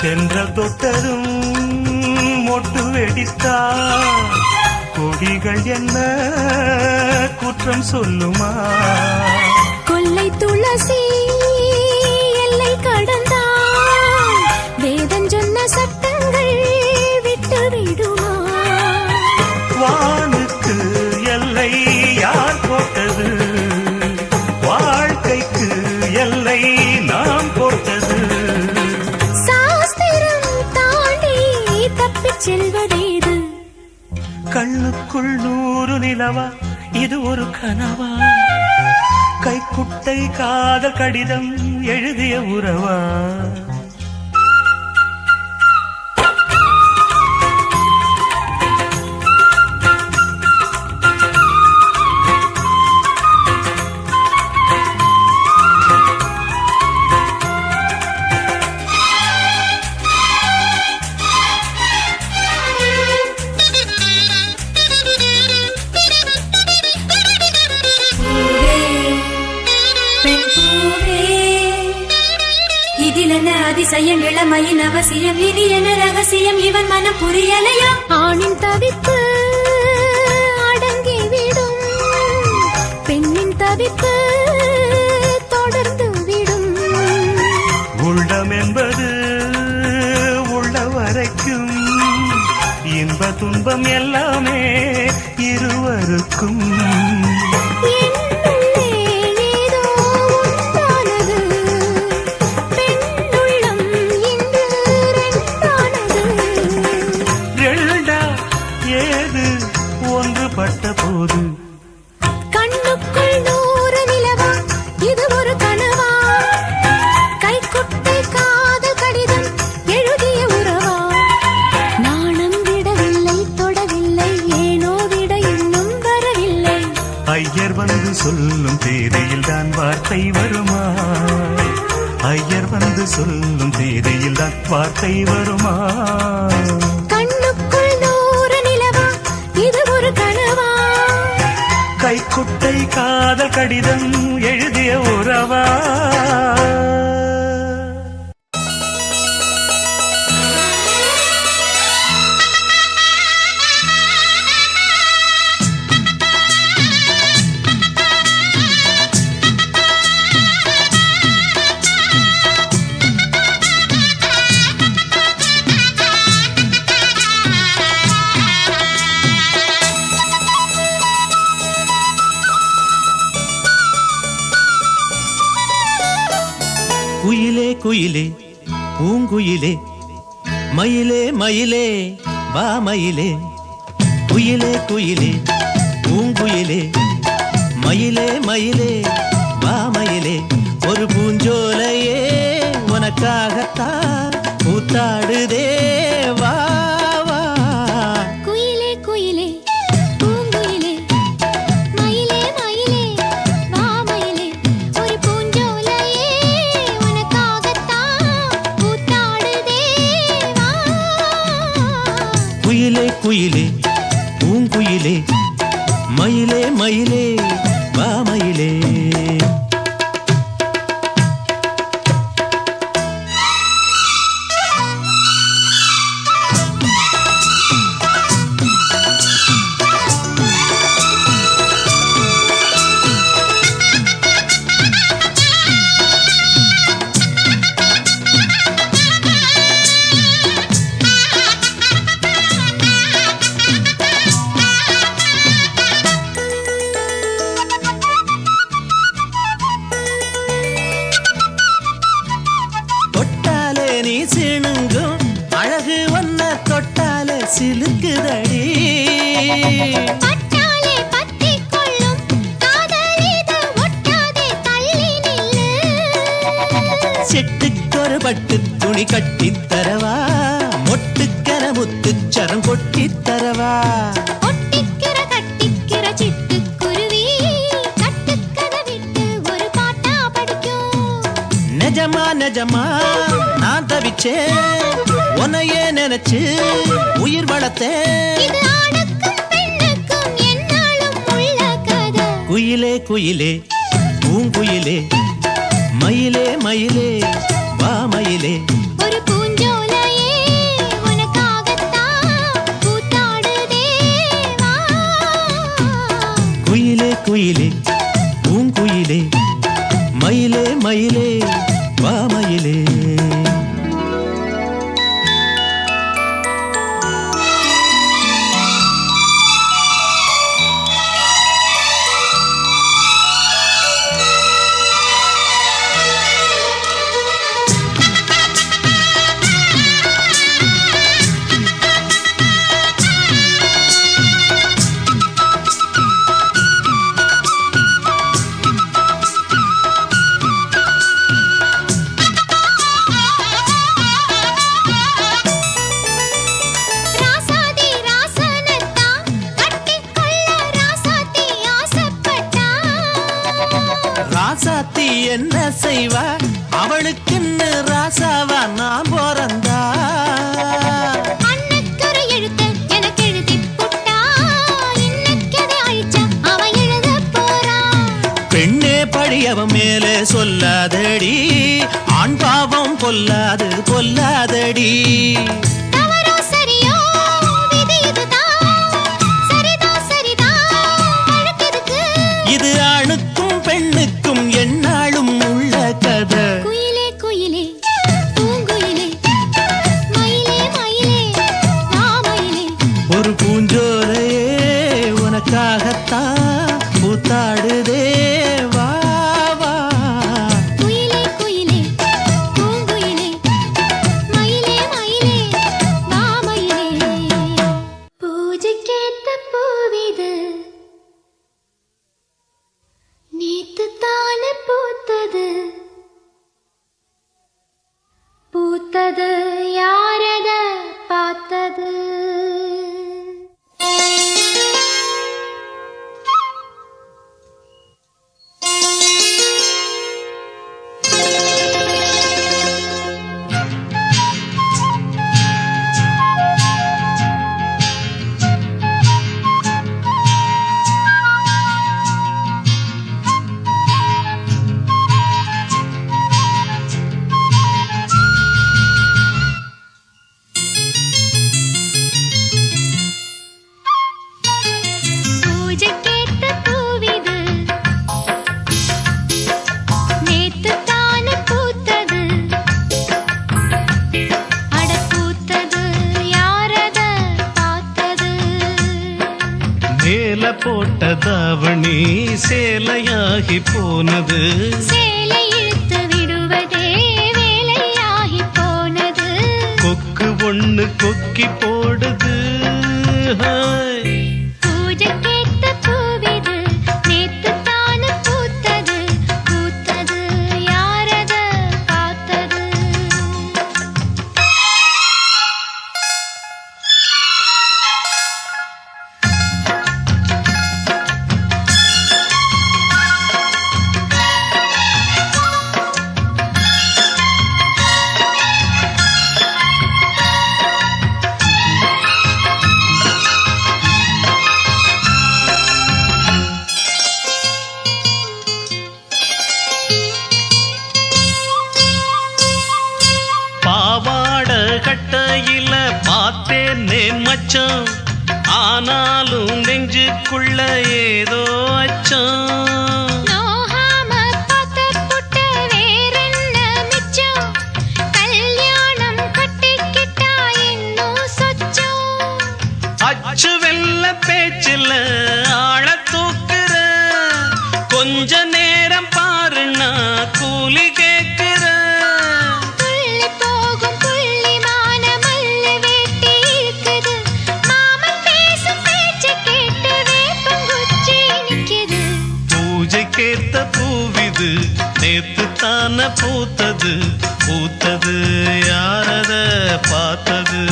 தென்றல் தொட்டதும் மொட்டு வெடித்தா கொடிகள் என்ன குற்றம் சொல்லுமா கொல்லை துளசி எல்லை கடந்தான் வேதம் சொன்ன சட்டங்கள் விட்டு விடுமா வானுக்கு எல்லை யார் போட்டது வாழ்க்கைக்கு எல்லை நாம் போட்டது சாஸ்திரம் தாண்டி தப்பிச் செல்வதேது கண்ணுக்குள் 100 நிலவா இது ஒரு கனவா கைக்குட்டை காதல் கடிதம் எழுதிய உறவா அதிசயம் இளமையின் அவசியம் இது என ரகசியம் இவன் மனம் புரியலையா ஆணின் தவிப்பு அடங்கிவிடும் பெண்ணின் தவிப்பு தொடர்ந்து விடும் உள்ளம் என்பது உள்ள வரைக்கும் இன்ப துன்பம் எல்லாமே இருவருக்கும் பட்ட போது கண்ணுக்குள் 100 நிலவா இது ஒரு கனவா கைக்குட்டை காதல் கடிதம் எழுதிய உறவா நாணம் விடவில்லை தொடவில்லை ஏனோ விட இன்னும் வரவில்லை ஐயர் வந்து சொல்லும் தேதியில் தான் வார்த்தை வருமா ஐயர் வந்து சொல்லும் தேதியில் தான் வார்த்தை வருமா கண்ணுக்குள் 100 நிலவா இது ஒரு கனவா கைக்குட்டை காதல் கடிதம் எழுதிய உறவா குயிலே குயிலே பூங்குயிலே மயிலே மயிலே வா மயிலே குயிலே குயிலே பூங்குயிலே மயிலே மயிலே வா மயிலே ஒரு பூஞ்சோலையே உனக்காகத்தான் கூத்தாடுதே வா வா குயிலே குயிலே பூங்குயிலே மயிலே மயிலே வா மயிலே ஒரு பூஞ்சோலையே உனக்காகத்தான் கூத்தாடுதே வா குயிலே சிலுக்குதடி பட்டாலே பத்திக் கொள்ளும் காதலிது ஒட்டாதே தள்ளி நில்லு செட்டுக்கொரு பட்டு துணி கட்டித் தரவா மொட்டுக்கர முத்துச்சரம் கொட்டித் தரவா ஒட்டிக்கிற கட்டிக்கிற சிட்டுக்குருவி கட்டுக்கதை விட்டு ஒரு பாட்டா படிக்கும் நிஜமா நிஜமா நான் தவிச்சேன் உன்னையே நினைச்சு உயிர் வளர்த்தேன் இது ஆணுக்கும் பெண்ணுக்கும் என்னாலும் உள்ள கதை குயிலே குயிலே பூங்குயிலே மயிலே மயிலே வா மயிலே ஒரு பூஞ்சோலையே உனக்காகத்தான் கூத்தாடுதே வா குயிலே குயிலே பூங்குயிலே மயிலே மயிலே வா மயிலே ராசாதி ராசனத்தான் கட்டிக்கொள்ள ராசாத்தி ஆசைப்பட்டா ராசாத்தி என்ன செய்வா அவளுக்குன்னு ராசாவா நான் பிறந்தா அன்னைக்கொரு எழுத்து எனக்கு எழுதிப் புட்டா இன்னைக்கதை அழிச்சா அவன் எழுதப் போறான் பெண்ணே படி அவன் மேலே சொல்லாதடி ஆண் பாவம் பொல்லாது பொல்லாதடி தவறோ சரியோ விதி இதுதான் சரிதான் சரிதான் வழக்கெதுக்கு இது ஆணுக்கும் பெண்ணுக்கும் எந்நாளும் உள்ள கதை குயிலே குயிலே பூங்குயிலே மயிலே மயிலே வா மயிலே ஒரு பூஞ்சோலையே உனக்காகத்தான் பூத்தாடுதே வா வா குயிலே குயிலே பூங்குயிலே மயிலே மயிலே வா மயிலே பூஜைக்கேத்த பூவிது நேத்து தானே பூத்தது பூத்தது யாரத பார்த்தது பூஜைக்கேத்த பூவிது நேத்து தானே பூத்தது அட பூத்தது யாரத பார்த்தது மேல போட்ட தாவணி சேலையாகி போனது சேலை இழுத்து விடுவதே வேலையாகி போனது கொக்கு ஒண்ணு கொக்கி போடுது ஹாய். பூஜைக்கேத்த பூவிது நேத்து தானே பூத்தது பூத்தது யாரத பார்த்தது பாவாட கட்டையில பார்த்தேனே மச்சான் ஆனாலும் நெஞ்சுக்குள்ள ஏதோ அச்சம் நோகாம பார்த்த புட்ட வேறென்ன மிச்சம் கல்யாணம் கட்டிக்கிட்டா இன்னும் சொச்சம் அச்சு வெல்ல பேச்சில் ஆழ தூக்குற கொஞ்ச நேரம் பாருன்னா கூலி கேட்கிற துள்ளி போகும் புள்ளிமான மல்லு வேட்டி இருக்குது பூஜைக்கேத்த பூவிது நேத்து தான பூத்தது பூத்தது யாரத பார்த்தது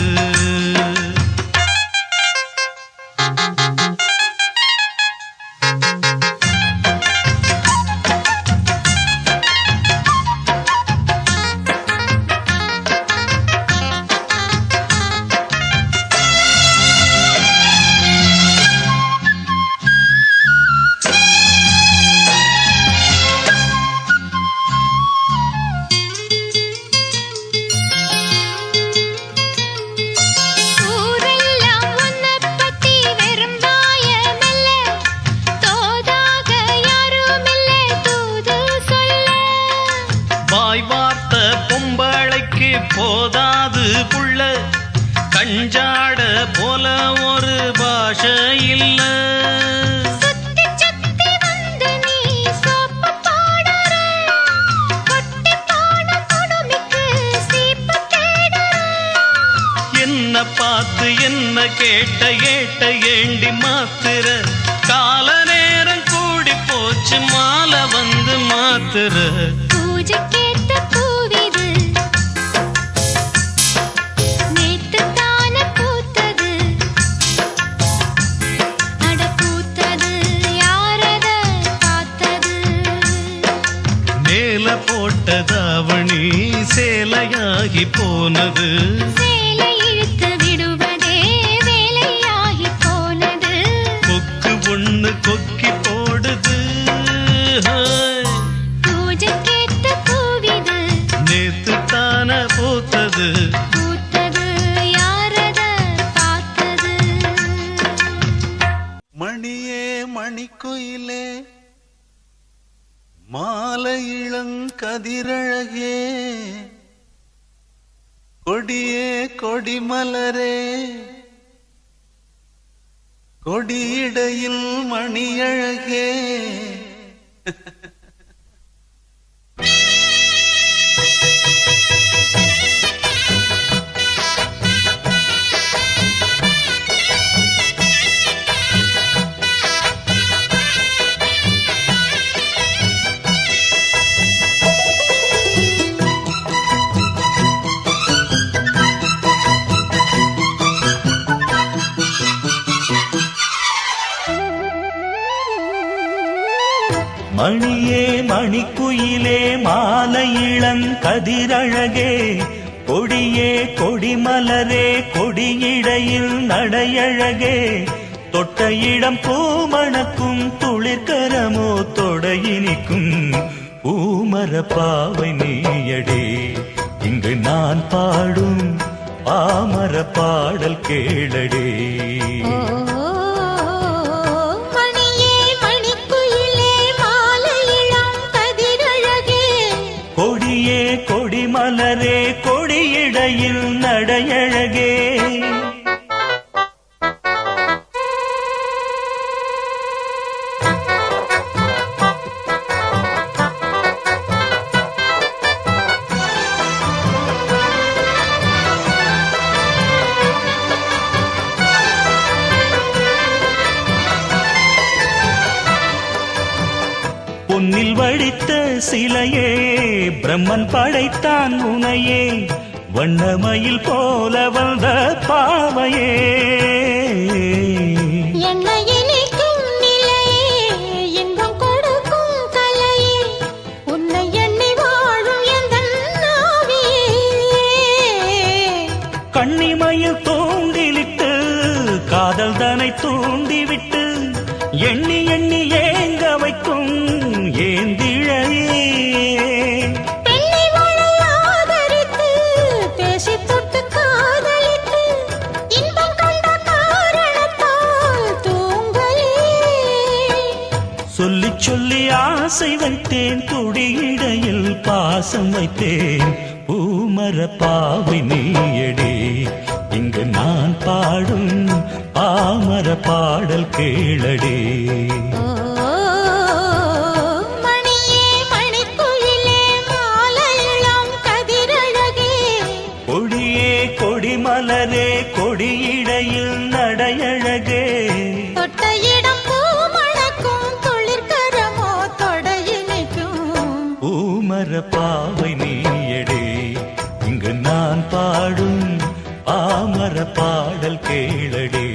போதாது புள்ள கஞ்சாட போல ஒரு பாஷை இல்ல என்ன பார்த்து என்ன கேட்ட ஏட்ட ஏண்டி மாத்திர கால நேரம் கூடி போச்சு மாலை வந்து மாத்திர பூஜைக்கேத்த பூவிது நேத்து தான பூத்தது அட பூத்தது யாரத பார்த்தது மேல போட்ட தாவணி சேலையாகி போனது சேலை இழுத்து விடுவதே வேலையாகி போனது கொக்கு ஒண்ணு கொக்கி போடுது பூஜைக்கேத்த பூவிது நேத்து தான பூத்தது பூத்தது யாரத பார்த்தது மணியே மணிக்குயிலே மாலை இளங்கதிரழகே கொடியே கொடிமலரே கொடியிடையில் மணியழகே மணியே மணிக்குயிலே மாலை இளங்கதிரழகே கொடியே கொடிமலரே கொடியிடையில் நடையழகே தொட்ட இடம் பூமணக்கும் துளிர்கரமோ தொடையினிக்கும் பூமர பாவை நீயடே இங்கு நான் பாடும் பாமர பாடல் கேளடே கொடியே கொடிமலரே கொடியிடையில் நடையழகே பொன்னில் வடித்த சிலையே பிரம்மன் படைத்தான் உனையே வண்ணமயில் போல வந்த பாவையே என்னை இனிக்கும் நிலையே இன்பம் கொடுக்கும் கலையே உன்னை எண்ணி வாழும் எந்தன் நாவியே கண்ணிமயில் தூண்டிலிட்டு காதல் தனை தூண்டிவிட்டு எண்ணி எண்ணி ஏங்க வைக்கும் ஏந்திழையே பெண்ணை மழை ஆதரித்து பேசி தொட்டு காதலித்து இன்பம் கண்ட காரணத்தால் தூங்கலே சொல்லி சொல்லி ஆசை வைத்தேன் துடியிடையில் பாசம் வைத்தேன் பூமர பாவை நீயடே இங்கு நான் பாடும் பாமர பாடல் கேளடே மணியே மணிக்குயிலே மாலை இளங்கதிரழகே கொடியே கொடிமலரே கொடியிடையில் நடையழகே தொட்ட இடம் பூ மணக்கும் துளிர்கரமோ தொட பாவை நீயடே இங்கு நான் பாடும் பாமர பாடல் கேளடே.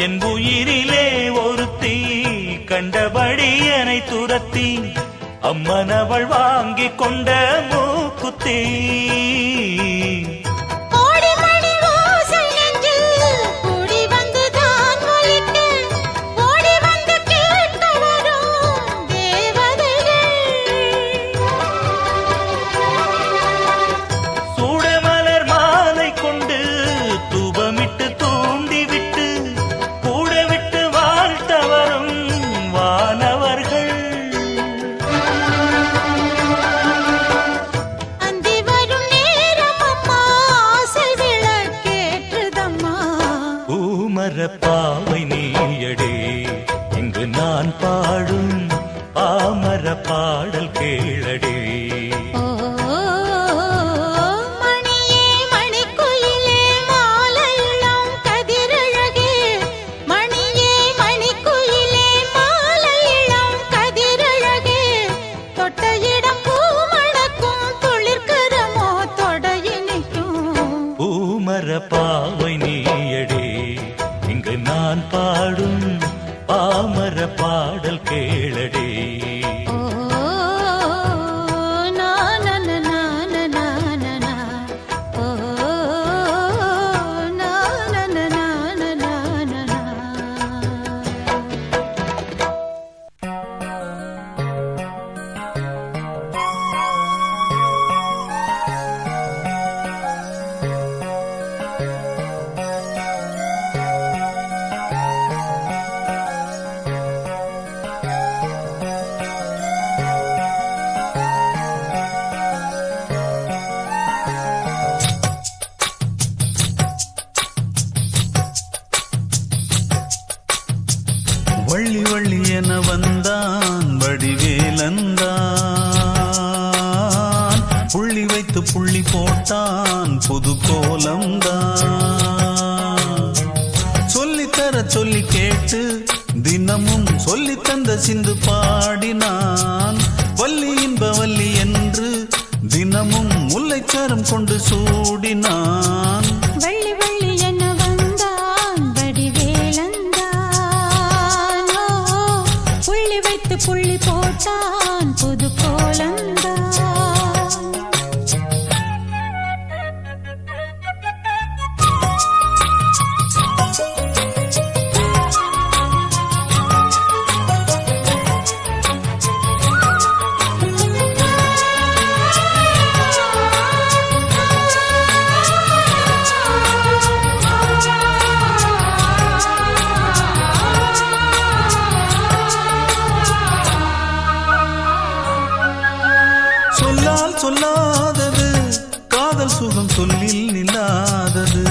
என் உயிரிலே ஒருத்தி கண்டபடி என்னை துரத்தி அம்மனவள் வாங்கி கொண்ட மூக்குத்தி. சூடமலர் மாலை கொண்டு தூபமிட்டு தூண்டிவிட்டு கூட விட்டு வாழ்த்த வரும் வானவர்கள். அந்தி வரும் நேரம் அம்மா ஆசை விளக்கேற்றுதம்மா. பூமர பாவை நீயடே இங்கு நான் பாடும் பாமர பாடல் கேளடே. மணியே மணிக்குயிலே மாலை இளம் கதிரழகே. மணியே மணிக்குயிலே மாலை இளம் கதிரழகே. தொட்ட இடம் பூ மணக்கும் துளிர்கரமோ தொடையினிக்கும். பூமர பாவை நீயடே இங்கு நான் பாடும் பாமர பாடல் கேளடே. வள்ளி வள்ளி என வந்தான் வடிவேலந்தான். புள்ளி வைத்து புள்ளி போட்டான் புது கோலம்தான். சொல்லித்தர சொல்லி கேட்டு தினமும் சொல்லி தந்த சிந்து பாடினான். வள்ளி இன்ப வள்ளி என்று தினமும் முல்லைச்சரம் கொண்டு சூடினான். வள்ளி வள்ளி என வந்தான் வடிவேலந்தான். புள்ளி வைத்து புள்ளி போட்டான் புது கோலந்தான். சொல்லால் சொல்லாதது காதல் சுகம் சொல்லில் நில்லாதது.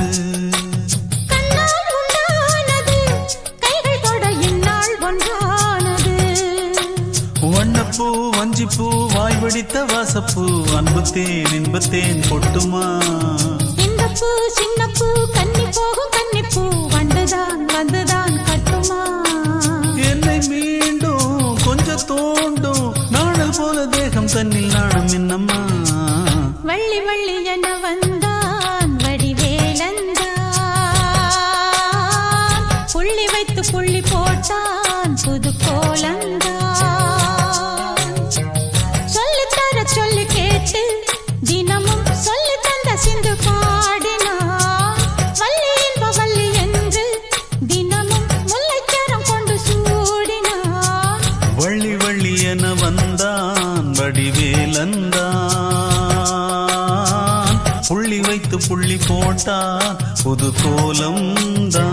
கண்ணால் உண்டானது கைகள் தொட இந்நாள் ஒன்றானது. வண்ணப்பூ வஞ்சிப்பூ வாய் வடித்த வாசப்பூ அன்புத்தேன் இன்பத்தேன் பொட்டுமா. இந்த பூ சின்ன பூ கன்னி போகும் கன்னிப்பூ வண்டுதான் வந்துதான் கட்டுமா. என்னை மீண்டும் கொஞ்சம் தோண்டும் நாடல் போல தேகம் தன்னில் நாணம் என்னம்மா. வள்ளி வள்ளி என வந்தான் வடிவேலந்தான். புள்ளி வைத்து புள்ளி போட்டான் புது கோலந்தான். சொல்லித்தர சொல்லி கேட்டு தினமும் சொல்லி தந்த சிந்து பாடினான். வள்ளி இன்ப வள்ளி என்று தினமும் முல்லைச்சரம் கொண்டு சூடினான். வள்ளி வள்ளி என வந்தான் வடி புள்ளி போட்டான் புது கோலம் தான்.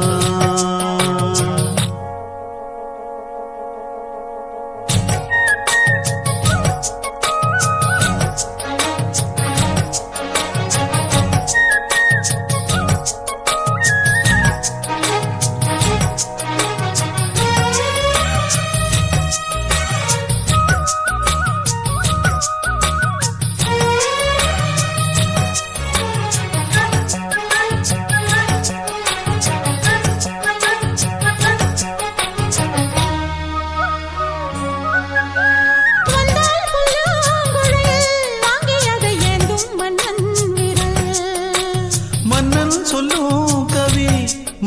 சொல்லும் கவி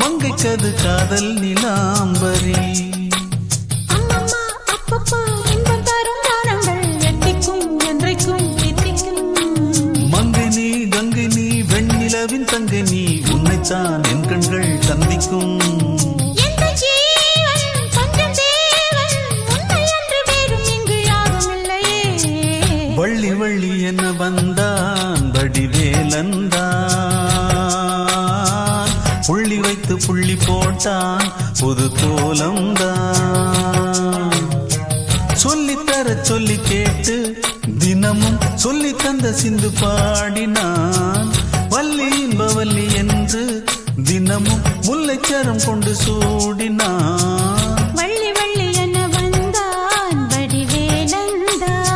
மங்கைக்கது காதல் நிலாம்பரி. அம்மம்மா அப்பப்பா இன்பம் தரும் காரணங்கள் எட்டிக்கும் என்றைக்கும் எட்டிக்கும். மங்கை நீ கங்கை நீ வெண்ணிலவின் தங்கை நீ உன்னைத்தான் என் கண்கள் சந்திக்கும். வள்ளி வள்ளி என்ன வந்தான் வடிவேலந்தான் புள்ளி வைத்து புள்ளி போட்டான் புது கோலம்தான். சொல்லித்தர சொல்லி கேட்டு தினமும் சொல்லி தந்த சிந்து பாடினான். வள்ளி இன்பவல்லி என்று தினமும் முல்லைச்சரம் கொண்டு சூடினான். வள்ளி வள்ளி என்ன வந்தான் வடிவேலந்தான்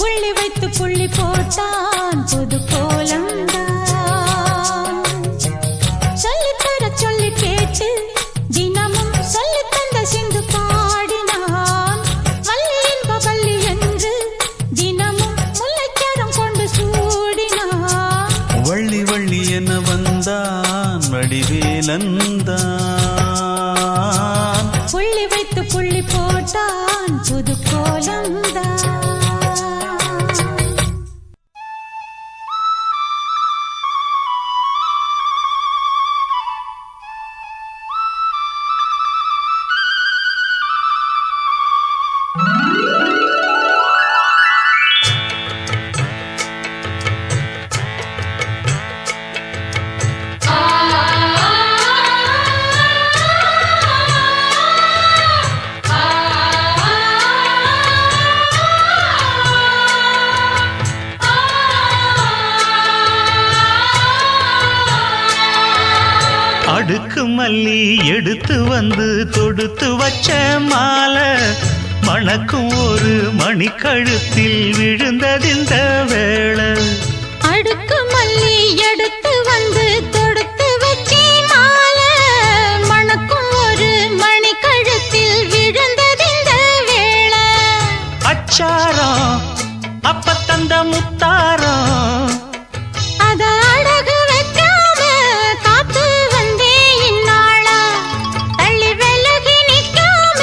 புள்ளி வைத்து புள்ளி போட்டான் புது கோலம்தான். சொல்லித்தர சொல்லி கேட்டு தினமும் சொல்லி தந்த சிந்து பாடினான். வள்ளி இன்பவல்லி என்று தினமும் முல்லைச்சரம் கொண்டு சூடினான். வள்ளி வள்ளி என்ன வந்தான் வடிவேலந்தான் புள்ளி வைத்து புள்ளி போட்டான் புது கோலம்தான். அடுக்கு மல்லி எடுத்து வந்து தொடுத்து வச்ச மாலை மணக்கும் ஒரு மணிக்கழுத்தில் விழுந்ததிந்த வேளை. அடுக்கு மல்லி எடுத்து வந்து தொடுத்து வச்சே மாலை மணக்கும் ஒரு மணி கழுத்தில் விழுந்ததிந்த வேளை. அச்சாரம் அப்ப தந்த முத்தாரம் அத அழகு வைக்காம காத்து வந்தே இந்நாளா. தள்ளி விலகி நிற்காம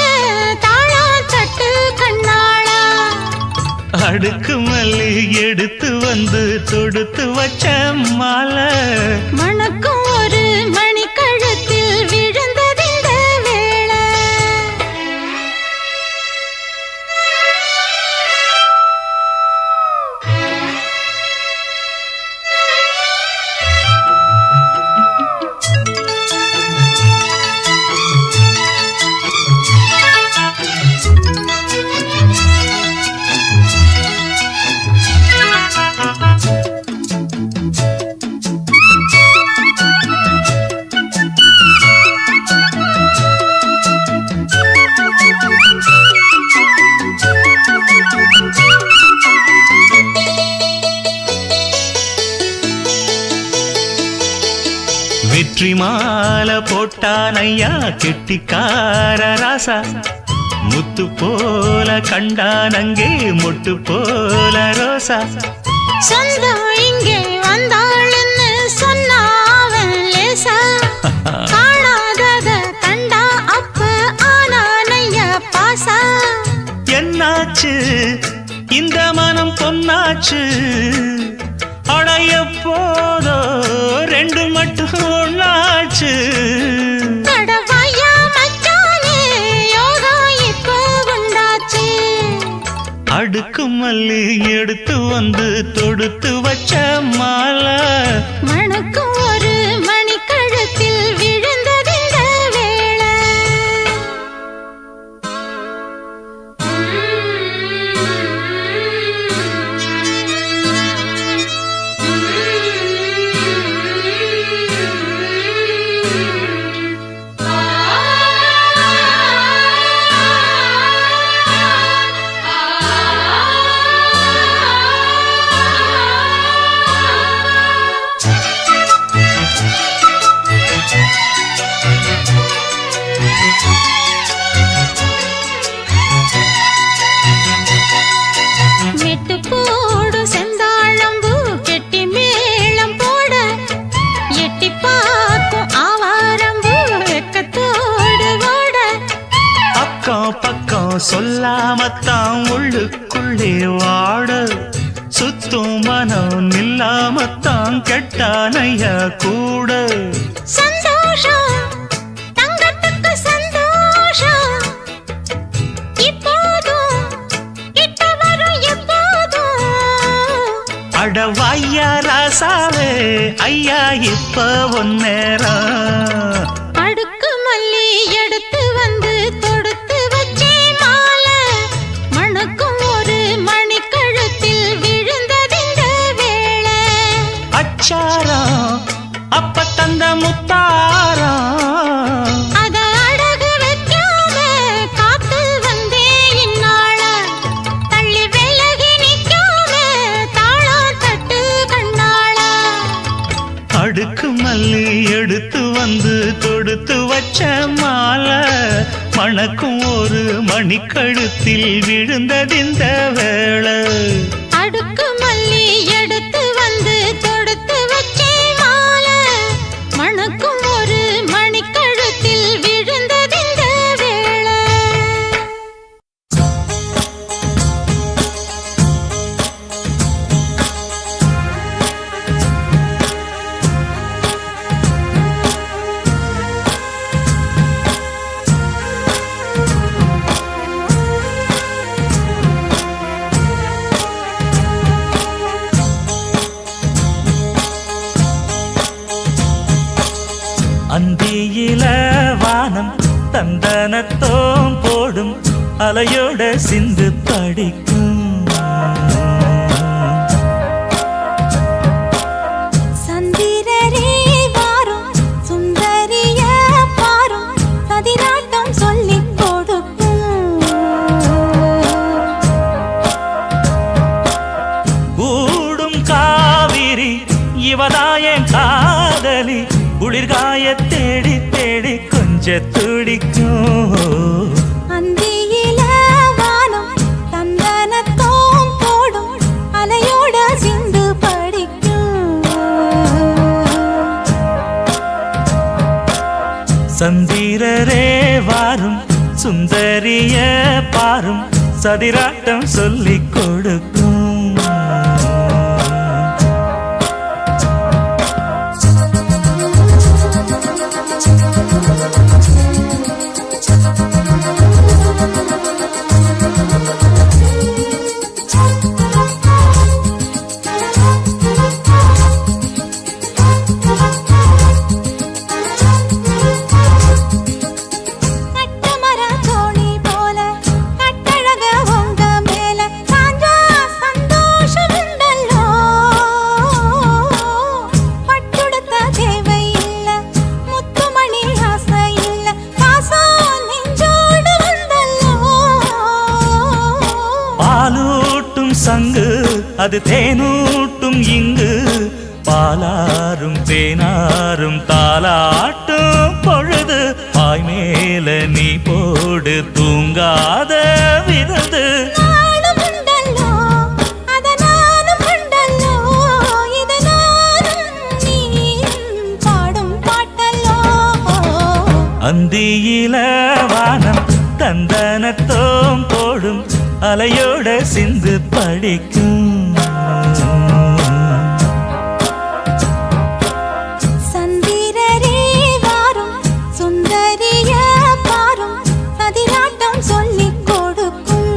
தாளா தட்டு கண்ணாளா. அடுக்கு மல்லி எடுத்து வந்து தொடுத்து வச்ச மாலை மணக்கும் ஒரு மணி கழுத்தில் விழுந்ததிந்த வேளை. வெற்றி மாலை போட்டான் ஐயா கெட்டிக்கார ராசா. முத்து போல கண்டான் அங்கே மொட்டு போல ரோசா. சொந்தம் இங்கே வந்தாள்னு சொன்னாவன் லேசா. காணாதத கண்டா அப்ப ஆனானைய பாசா. என்னாச்சு இந்த மனம் பொன்னாச்சு அடைய போதோ ரெண்டு மட்டும் ஒன்னாச்சு. கடவாயா மச்சானே யோகா இப்போ உண்டாச்சு. அடுக்கு மல்லி எடுத்து வந்து தொடுத்து வச்ச மாலை அக்கம் பக்கம் சொல்லாமத்தான் உள்ளுக்குள்ளே வாட சுத்தும் மனம் நில்லாமத்தான் கெட்டானையா கூட சந்தோஷம் தங்கத்துக்கு சந்தோஷம் இப்போதும் கிட்ட வரும் எப்போதும் அடவாய்யா ராசாவே ஐயா இப்ப ஒன்னேரம் அடுக்கு மல்லி எடுத்து வந்து தொடுத்து வச்சே மாலை மணக்கும் ஒரு மணிக்கழுத்தில் விழுந்ததிந்த வேளை அச்சாரம் அப்ப தந்த முத்தாரம் அத அடகு வைக்காம காத்து வந்தே இந்நாள தள்ளி விலகி நிக்காம தாளம் தட்டு கண்ணாள அடுக்கு மல்லி எடுத்து வந்து தொடுத்து வச்ச மாலை மணக்கும் ஒரு மணிக்கழுத்தில் விழுந்ததிந்த வேளை அடுக்கு மல்லி எடுத்து வந்து தொடுத்து வச்சே மாலை மணக்கும் ஒரு மணிக்கழுத்தில் விழுந்ததிந்த வேளை அந்தியில வானம் தந்தனத்தோம் போடும் அலையோட சிந்து படிக்கும் சந்திரரே வாரும் சுந்தரிய பாரும் பதினாட்டம் சொல்லிக் கொடுக்கும் கூடும் காவிரி இவதாயன் காதலி குளிர்காய தேடி தேடி கொஞ்ச துடிக்கும் அந்தியில வானம் தந்தனத்தோம் போடும் அலையோட சிந்து படிக்கும் சந்திரரே வாரும் சுந்தரிய பாரும் சதிராட்டம் சொல்லிக் கொடுக்கும் கட்டமர தோணி போல கட்டழக உங்க மேல சாஞ்சா சந்தோஷம் உண்டல்லோ பட்டுடுத்த தேவை இல்ல முத்துமணி ஆசை இல்ல பாசம் நெஞ்சோடு வந்தல்லோ பாலூட்டும் சங்கு அது தேனூட்டும் இங்கு பாலாரும் தேனாரும் தாலாட்டும் பொழுது பாய் மேல நீ போடு தூங்காத விருது நானும் உண்டல்லோ அத நானும் உண்டல்லோ இத நானும் நீயும் பாடும் பாட்டல்லோ அந்தியில வானம் தந்தனத்தோம் போடும் அலையோட சிந்து படிக்கும் சந்திரரே வாரும் சுந்தரிய பாரும் சதிராட்டம் சொல்லிக் கொடுக்கும்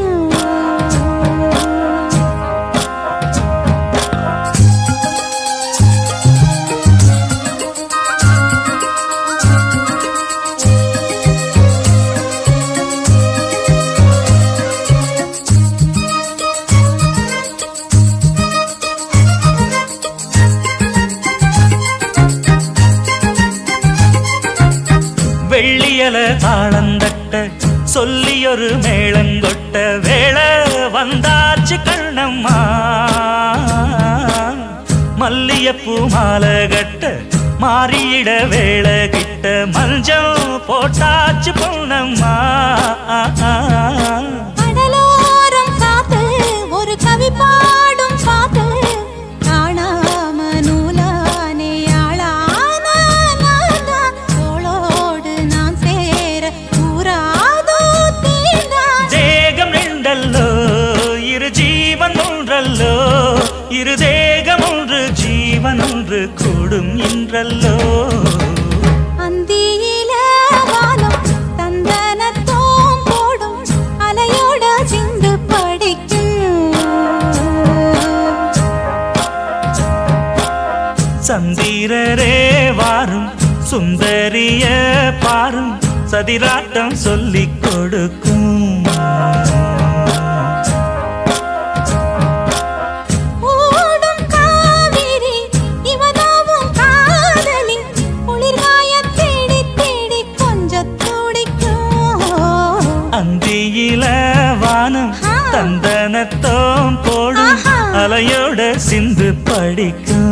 வெள்ளியல தாளந்தட்ட சொல்லியொரு மேளங்கொட்ட வேளை வந்தாச்சு கண்ணம்மா மல்லியப்பூ மாலை கட்ட மாறியிட வேளை கிட்ட மஞ்சள் போட்டாச்சு பொன்னம்மா கடலோரம் காத்து ஒரு கவி பாடும் பாட்டு காணாம நூலானே ஆளான தோளோடு நான் சேர கூறாதோ தேடி இரு தேகம் ஒன்று ஜீவன் ஒன்று கூடும் என்றல்லோ அந்தியில வானம் தந்தனத்தோம் போடும் அலையோட சிந்து படிக்கும் சந்திரரே வாரும் சுந்தரிய பாரும் சதிராட்டம் சொல்லிக் கொடுக்கும் ஓடும் காவிரி இவனாவும் காதலி குளிர்காய தேடி தேடி கொஞ்சம் துடிக்கும் அந்தியில வானம் தந்தனத்தோம் போடும் ஆஹா. அலையோட சிந்து படிக்கும்